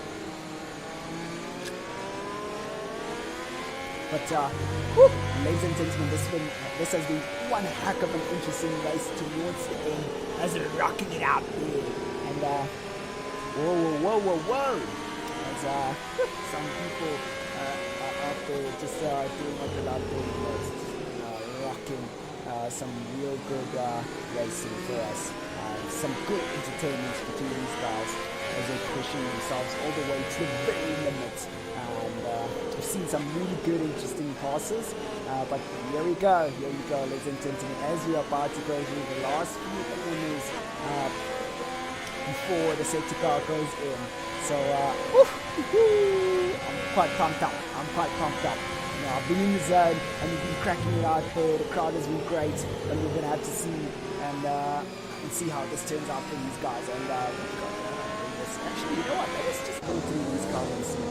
But, ladies and gentlemen, this has been one heck of an interesting race towards the end, as they're rocking it out there. And, whoa. As some people are out there just doing what they love doing most, rocking some real good racing for us. Some good entertainment between these guys as they're pushing themselves all the way to the very limit. We've seen some really good, interesting passes, but here we go, ladies and gentlemen, as we are about to go through the last few corners before the safety car goes in. So, I'm quite pumped up. I've been in the zone and we've been cracking it out there. The crowd has been great, and we're going to have to see and see how this turns out for these guys. And actually, you know what? Let's just go through these cars and see.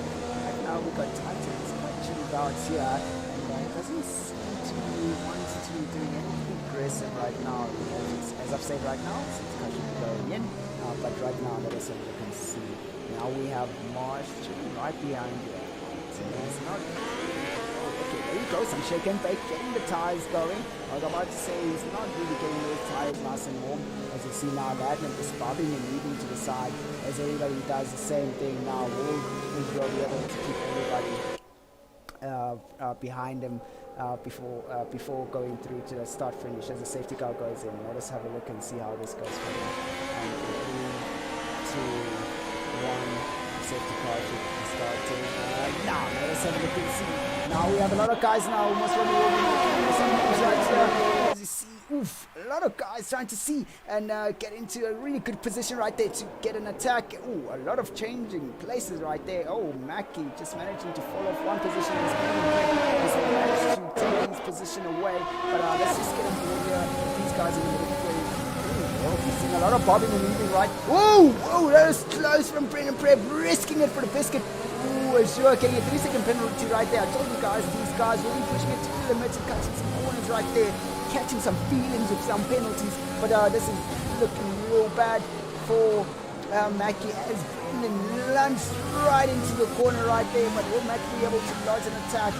Right now we've got Titans actually about here, and it doesn't seem to be wanting to be doing anything aggressive right now. As I've said right now, it's kind of going in, but right now let us have a look and see. Now we have Marsh right behind here. So it's not... Okay, there you go, some shake and bake, getting the tires going. I was about to say he's not really getting those tires nice and warm. As you see now, Ladman is bobbing and leading to the side, as everybody does the same thing now. We'll be able to keep everybody behind him before going through to the start finish as the safety car goes in. Let us have a look and see how this goes for him. 3, 2, 1. Safety car should be starting now. Let us have a look and see. Now we have a lot of guys now almost running over some moves right here. As you see, a lot of guys trying to see and get into a really good position right there to get an attack. A lot of changing places right there. Mackie just managing to fall off one position. He's managed to take his position away. But let's just get him here. These guys are going to be we've seen a lot of bobbing and weaving, right? Whoa, that was close from Brendan Preb, risking it for the biscuit. Azure getting a 3-second penalty right there. I told you guys, these guys will be pushing it to the limits and catching some corners right there, catching some feelings with some penalties. But this is looking real bad for Mackie, as and then lunged right into the corner right there, but will Matt be able to lodge an attack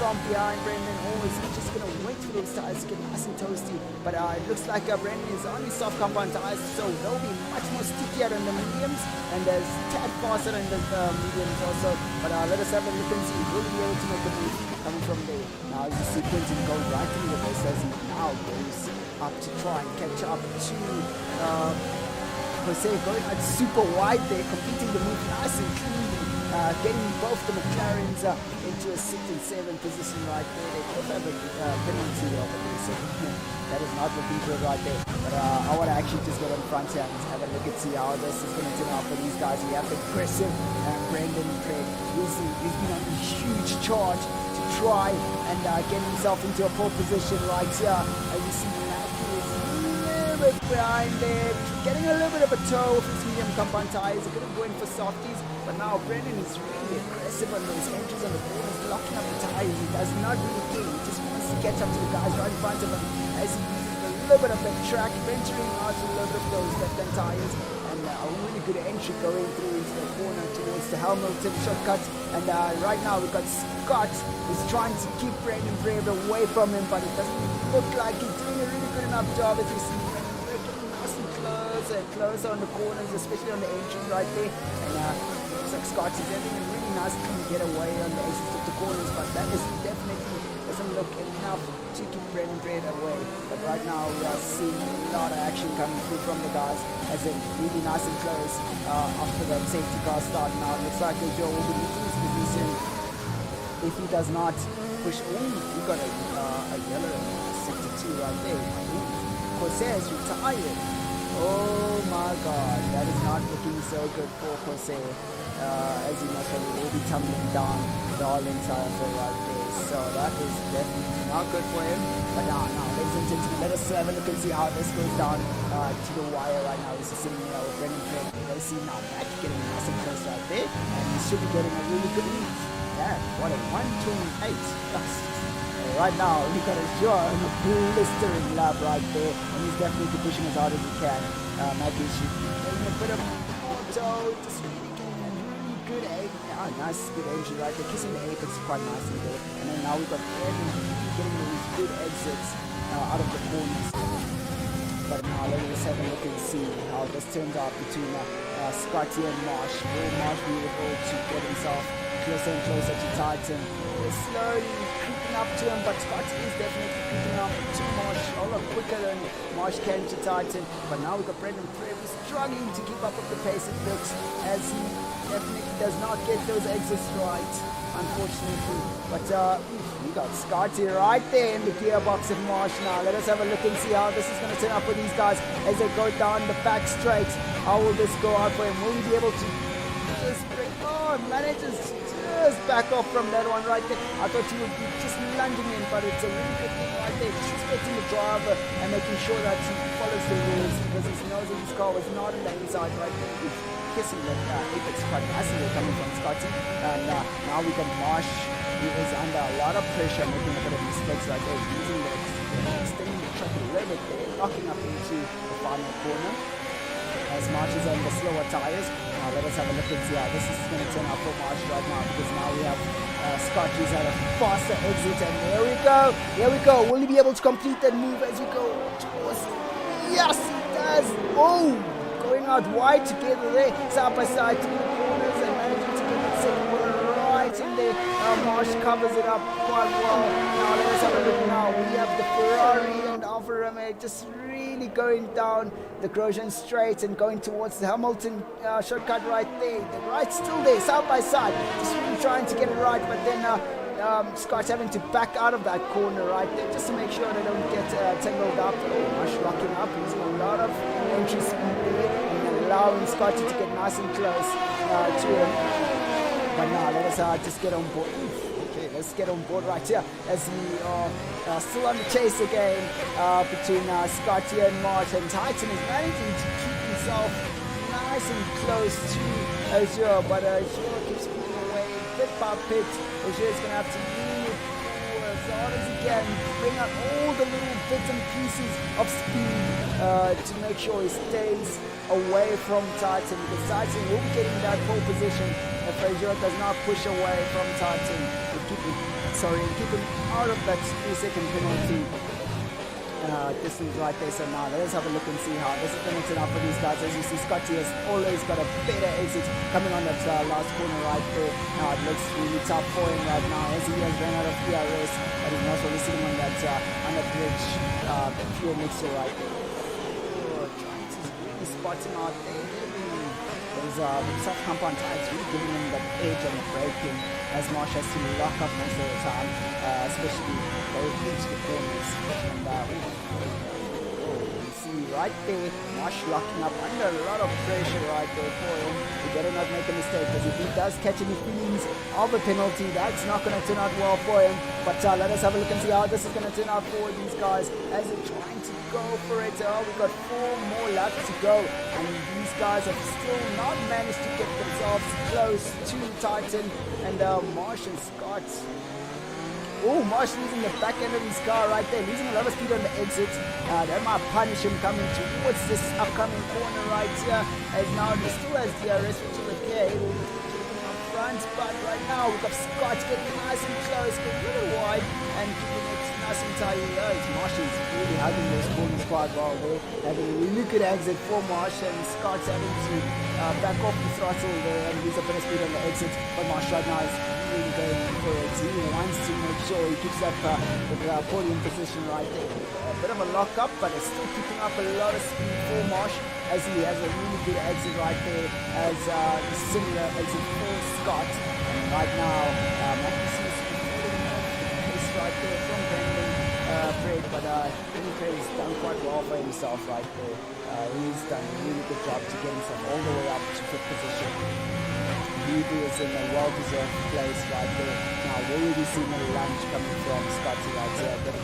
from behind Brendan, or is he just going to wait for those tires to get nice and toasty? But it looks like Brendan is on his soft compound tires, so they'll be much more stickier than the mediums, and there's tad faster than the mediums also. But let us have a look and see. Will he be able to make a move coming from there? Now as you see Quentin go right into the race as he now goes up to try and catch up to Jose, going out super wide there, completing the move nice and cleanly, getting both the McLarens into a 6th and 7th position right there. They both have a penalty over there, so that is not looking good right there. But I want to actually just go in front here and have a look and see how this is going to turn out for these guys. We have the aggressive Brandon Craig, he's been on a huge charge to try and get himself into a pole position right here. As you see, behind there, getting a little bit of a toe of his medium compound tires. He could have gone for softies, but now Brendan is really aggressive on those entries on the corners, blocking up the tires. He does not really care. He just wants to catch up to the guys right in front of him as he uses a little bit of the track, venturing out a little bit of those left-hand tires, and a really good entry going through into the corner towards the Hamilton shortcut. And right now we've got Scott who's trying to keep Brendan Brave away from him, but it doesn't look like he's doing a really good enough job. As you see, and closer on the corners, especially on the entries right there. And looks like Scott is having a really nice clean getaway on the exits of the corners, but that is definitely doesn't look enough to keep Brendan Dredd away. But right now we are seeing a lot of action coming through from the guys as they really nice and close after that safety car start. Now it looks like Joe will be losing his position if he does not push. We got a yellow sector 2 right there. Corsair's retired. Oh my god, that is not looking so good for Jose. As you know, he will be tumbling down Darling Tower right there. So that is definitely not good for him. But now, ladies and gentlemen, let us have a look and see how this goes down to the wire right now. This is sitting here with Brendan Craig. Let's see now, Matt getting nice and close right there. And he should be getting a really good lead. Yeah, what a 128. Right now, we got a short and a blistering lap right there, and he's definitely pushing as hard as he can. Maggie should be getting a bit of auto, just really getting a really good aim. Nice, good entry right there, kissing the apex quite nicely there. And then now we've got Brendan getting these good exits out of the corners. But now let's have a look and see how this turns out between Scotty and Marsh. Will Marsh be able to get himself closer and closer to Titan? They're slowly creeping up to him, but Scott is definitely creeping up to Marsh a lot quicker than Marsh can to Titan. But now we've got Brendan Preve struggling to keep up with the pace it looks, as he definitely does not get those exits right, unfortunately. But we got Scotty right there in the gearbox of Marsh now. Let us have a look and see how this is going to turn out for these guys as they go down the back straight. How will this go out for him? Will he be able to just break on? Manages just back off from that one right there. I thought he would be just lunging in, but it's a really good thing right there. Just respecting the driver and making sure that he follows the rules, because he knows that his car was not on the inside right there. He's kissing that apex quite nicely coming from Scotty. And now we got Marsh, who is under a lot of pressure, making a bit of mistakes right there, using the extending the track a little bit there, locking up into the final corner as Marsh is on the slower tires. Now let us have a look and see how this is going to turn out for Marsh right now, because now we have Scott who's at a faster exit, and there we go. Will he be able to complete that move as we go towards? Yes, he does. Oh, going out wide together there, side by side through the corners and managing to get that second corner right in there. Marsh covers it up quite well. Now let us have a look now. We have the Ferrari and Alfa Romeo just really going down the Grosjean straight and going towards the Hamilton shortcut right there. The right's still there, side by side, just really trying to get it right, but then Scott's having to back out of that corner right there just to make sure they don't get tangled up. Marsh locking up, using a lot of entry speed there and allowing Scotty to get nice and close to him. But now let us just get on board. Okay, let's get on board right here as we are still on the chase again between Scotty and Marsh, and Titan is managing to keep himself nice and close to Azure, but Azure keeps moving away bit by bit. Azure is going to have to lean it towards as hard as he can, bring out all the little bits and pieces of speed to make sure he stays away from Titan, because Titan will be getting that pole position if Frazier does not push away from Titan and keep him out of that 3-second penalty distance right there. So now let's have a look and see how this is going to turn out for these guys. As you see, Scotty has always got a better exit coming on that last corner right there. Now it looks really tough for him right now as he has run out of PRS, and he's also sitting on that bridge fuel mixer right there. Trying to really spot him out there. There's soft compound tires really giving him that edge on the braking, as Marsh has to lock up most of the time, especially going into the corners. And you see right there, Marsh locking up under a lot of pressure right there for him. He better not make a mistake, because if he does catch any feelings of a penalty, that's not going to turn out well for him. But let us have a look and see how this is going to turn out for these guys as they're trying to go for it. We've got 4 more laps to go, and these guys have still not managed to get themselves close to Titan. And Marsh and Scott. Oh, Marsh losing the back end of his car right there, losing a lot of speed on the exit. That might punish him coming towards this upcoming corner right here. As now he still has DRS, which is okay. Up front, but right now we've got Scott getting nice and close, getting a little wide, and keeping it nice and tight. Marsh is really hugging those corners quite well there. Having a really good exit for Marsh, and Scott's having to back off the throttle there and lose a bit of speed on the exit. But Marsh right now is really going for it. He wants to make sure he keeps up the podium position right there. A bit of a lock up, but it's still keeping up a lot of speed for Marsh, as he has a really good exit right there, as similar exit for Scott. And right now, Matthew seems to be pulling off the pace right there from Brendan Fred, but Brendan Fred has done quite well for himself right there. He's done a really good job to get himself all the way up to 5th position. He is in a well-deserved place right there. Now we're already seeing a lunge coming from Scotty right here, but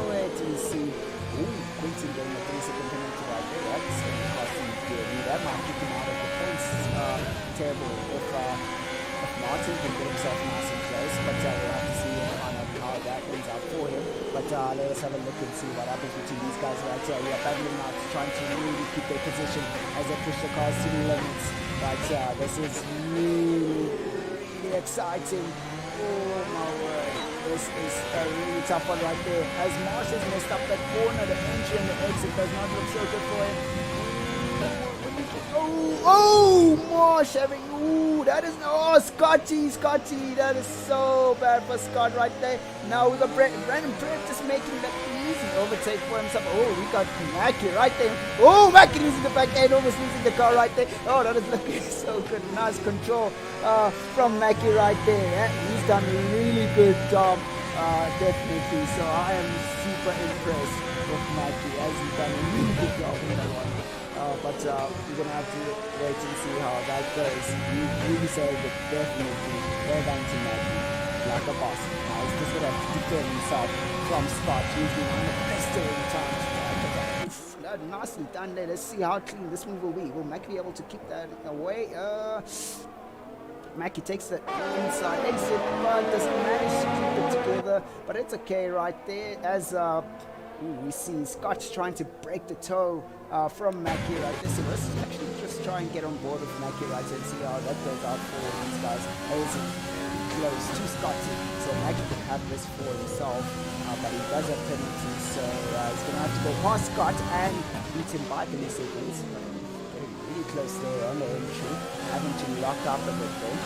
where do you see? Ooh, Quinton getting a 3-second penalty right there. That's going to cost him dearly. That might kick him out of the points table if Martin can get himself nice and close, but we'll have to see and find out how that ends out for him. But let us have a look and see what happens between these guys right here. We are battling out, trying to really keep their position as they push the cars to the limits. But this is really, really exciting. Oh my word. This is a really tough one right there. As Marsh has messed up that corner, the entry and the exit does not look so good for him. Oh, Marsh having, that is, Scotty, that is so bad for Scott right there. Now we got Brandon Prep just making that easy overtake for himself. Oh, we got Mackie right there. Oh, Mackie losing the back end, almost losing the car right there. Oh, that is looking so good. Nice control from Mackie right there. He's done a really good job, definitely. So I am super impressed with Mackie, as he's done a really good job in that one. But we're going to have to wait and see how that goes. You really saved it, definitely. Well done to Mackie, like a boss. Now he's just going to have to defend himself from Scott. He's been on the best of the time. Nicely done there. Let's see how clean this move will be. Will Mackie be able to keep that away? Mackie takes the inside exit, but doesn't manage to keep it together. But it's okay right there, as we see Scott trying to break the toe from Mackie right there. So let's actually just try and get on board with Mackie right there and see how that goes out for these guys. It's close to Scotty, so Mackie can have this for himself, but he does have penalties, so he's going to have to go past Scott and beat him by 30 seconds. Getting really close there on the entry, having to lock up a bit there.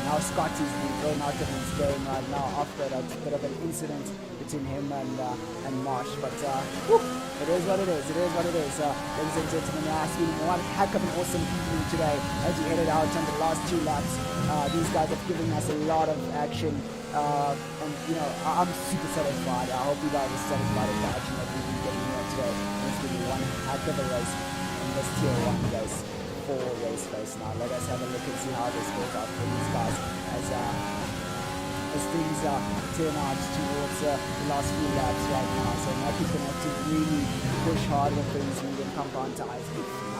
Now Scotty's been thrown out of his game right now after that bit of an incident between him and Marsh. But it is what it is. It is what it is. Ladies and gentlemen, it's been one heck of an awesome evening today as we headed out on the last 2 laps. These guys have given us a lot of action, and you know, I'm super satisfied. I hope you guys are satisfied with the action that we've been getting here today. It's been one heck of a race in this tier 1 race for RaceFace. Now let us have a look and see how this goes out for these guys as things turn out towards the last few laps right now. So Mackie's going to have to really push hard with these medium compound tires.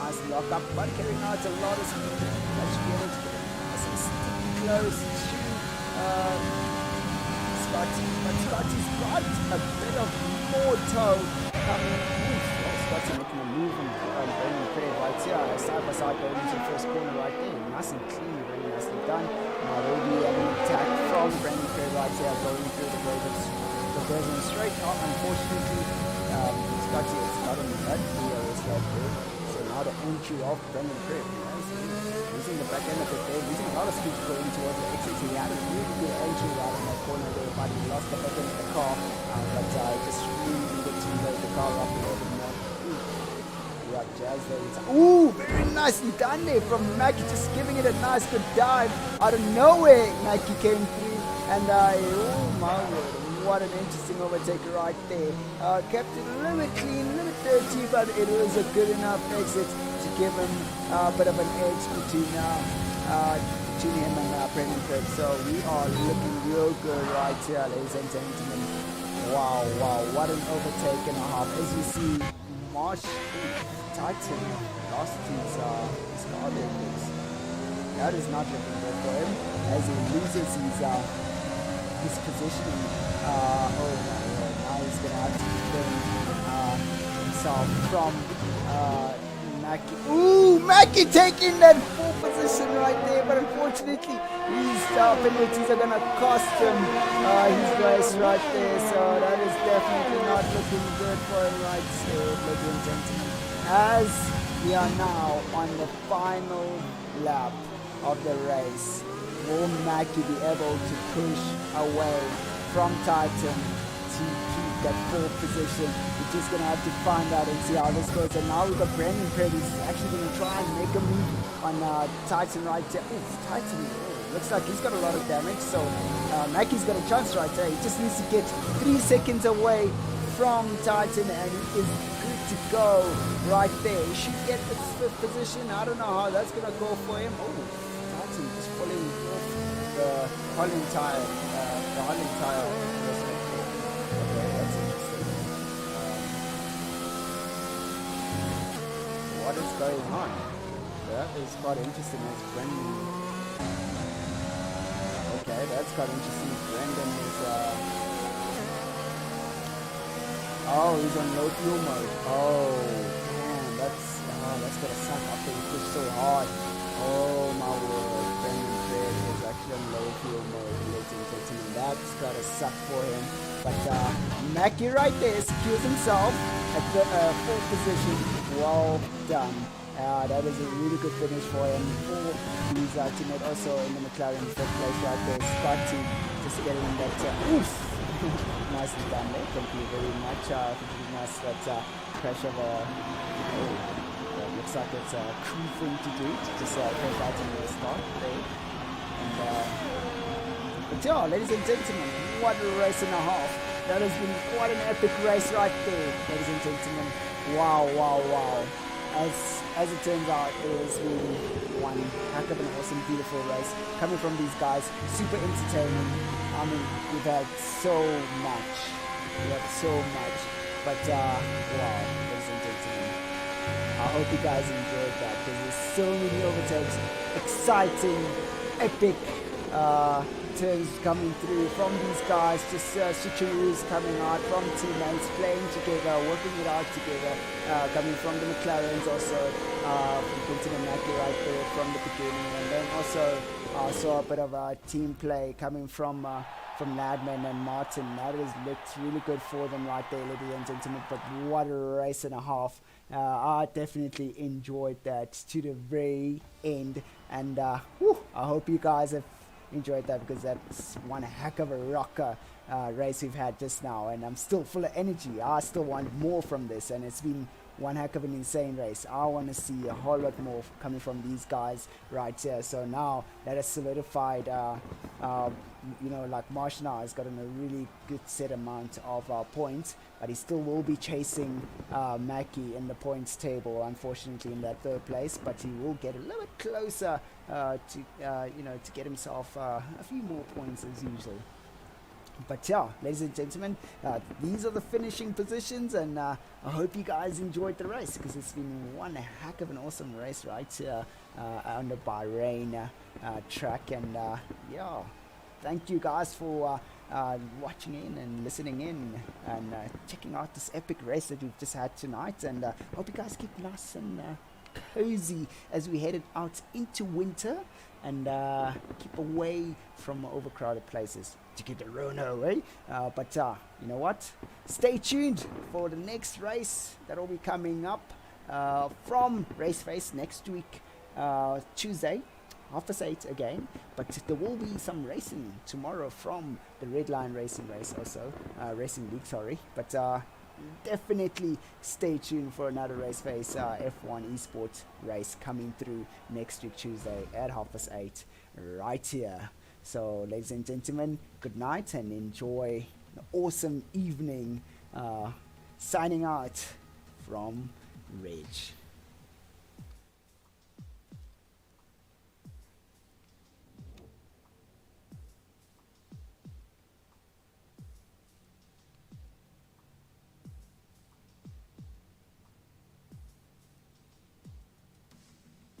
Nice lock up, but carrying out a lot of speed. That should be able to get nice and sticky close to Scotty, but Scotty's got a bit of more toe coming. Scotty making a move on Brendan Craig right here, side by side going into the first corner right there, nice and clean, very nicely done. Now there will be an attack from Brendan Craig right here, going through the Brazen straight. Unfortunately, Scotty has got him that clear right there. So now the entry of Brendan Craig, using the back end of the game, using a lot of speed going towards the exit. He had a really good entry right in that corner there, but he lost the back end of the car. But just really needed to load the car up a little bit more. Right, Jazz there. Ooh, very nicely done there from Mackie, just giving it a nice good dive. Out of nowhere, Mackie came through, and oh my word, what an interesting overtake right there. Kept it a little bit clean, a little bit dirty, but it was a good enough exit to give him a bit of an edge between him and Brendan Craig. So we are looking real good right here, ladies and gentlemen. Wow, what an overtake and a half. As you see, Marsh Titan lost his car there. That is not looking good for him as he loses his positioning. Oh my word, now he's going to have to defend himself from Mackie. Ooh, Mackie taking that full position right there, but unfortunately these penalties are going to cost him his race right there. So that is definitely not looking good for him right there, ladies and gentlemen. As we are now on the final lap of the race, will Mackie be able to push away from Titan to keep that fourth position? We're just going to have to find out and see how this goes. And now we've got Brendan Craig who's actually going to try and make a move on Titan right there. Oh, Titan, looks like he's got a lot of damage. So Mackie's got a chance right there. He just needs to get 3 seconds away from Titan and he is good to go right there. He should get the fifth position. I don't know how that's going to go for him. Oh, Titan just falling off the Holland tire. Okay, that's interesting. What is going on? That is quite interesting. As Brendan. Okay, that's quite interesting. Brendan is. Oh, he's on low fuel mode. Oh, man, that's gonna suck after he pushed so hard. Oh my word, Brendan Craig is actually on low fuel mode, ladies and gentlemen. That's gotta suck for him. But Mackie right there secures himself at the fourth position. Well done. That is a really good finish for him. His teammate also in the McLaren fifth place right there. Scotty just getting that. Oof. Nicely done there. Thank you very much for giving us that pressure of that looks like it's a cool thing to do to just take out in the start there. And but yeah, ladies and gentlemen, what a race and a half. That has been quite an epic race right there, ladies and gentlemen. Wow. As it turns out, it was really one heck of an awesome, beautiful race coming from these guys. Super entertaining. I mean, we've had so much. But wow, ladies and gentlemen, I hope you guys enjoyed that because there's so many overtakes, exciting, epic turns coming through from these guys, just switcheroos coming out from teammates, playing together, working it out together, coming from the McLarens also, from Quinton and Mackie right there from the beginning, and then also saw a bit of a team play coming from Ladman and Martin. That has looked really good for them right there, ladies and gentlemen, but what a race and a half. I definitely enjoyed that to the very end, and I hope you guys have enjoyed that because that's one heck of a rocker race we've had just now, and I'm still full of energy. I still want more from this, and it's been one heck of an insane race. I want to see a whole lot more coming from these guys right here. So now that has solidified, like Marsh now has gotten a really good set amount of points, but he still will be chasing Mackie in the points table, unfortunately in that third place, but he will get a little bit closer to get himself a few more points as usual. But yeah, ladies and gentlemen, these are the finishing positions, and I hope you guys enjoyed the race because it's been one heck of an awesome race right here on the Bahrain track. And yeah, thank you guys for watching in and listening in and checking out this epic race that we've just had tonight. And hope you guys keep nice and cozy as we headed out into winter and keep away from overcrowded places to get the Rono, eh? But you know what? Stay tuned for the next race that will be coming up from RaceFace next week, Tuesday, 8:30 again. But there will be some racing tomorrow from the Red Line Racing race also, Racing League, sorry. But definitely stay tuned for another RaceFace F1 eSport race coming through next week Tuesday at 8:30 right here. So ladies and gentlemen, good night and enjoy an awesome evening. Signing out from Reg.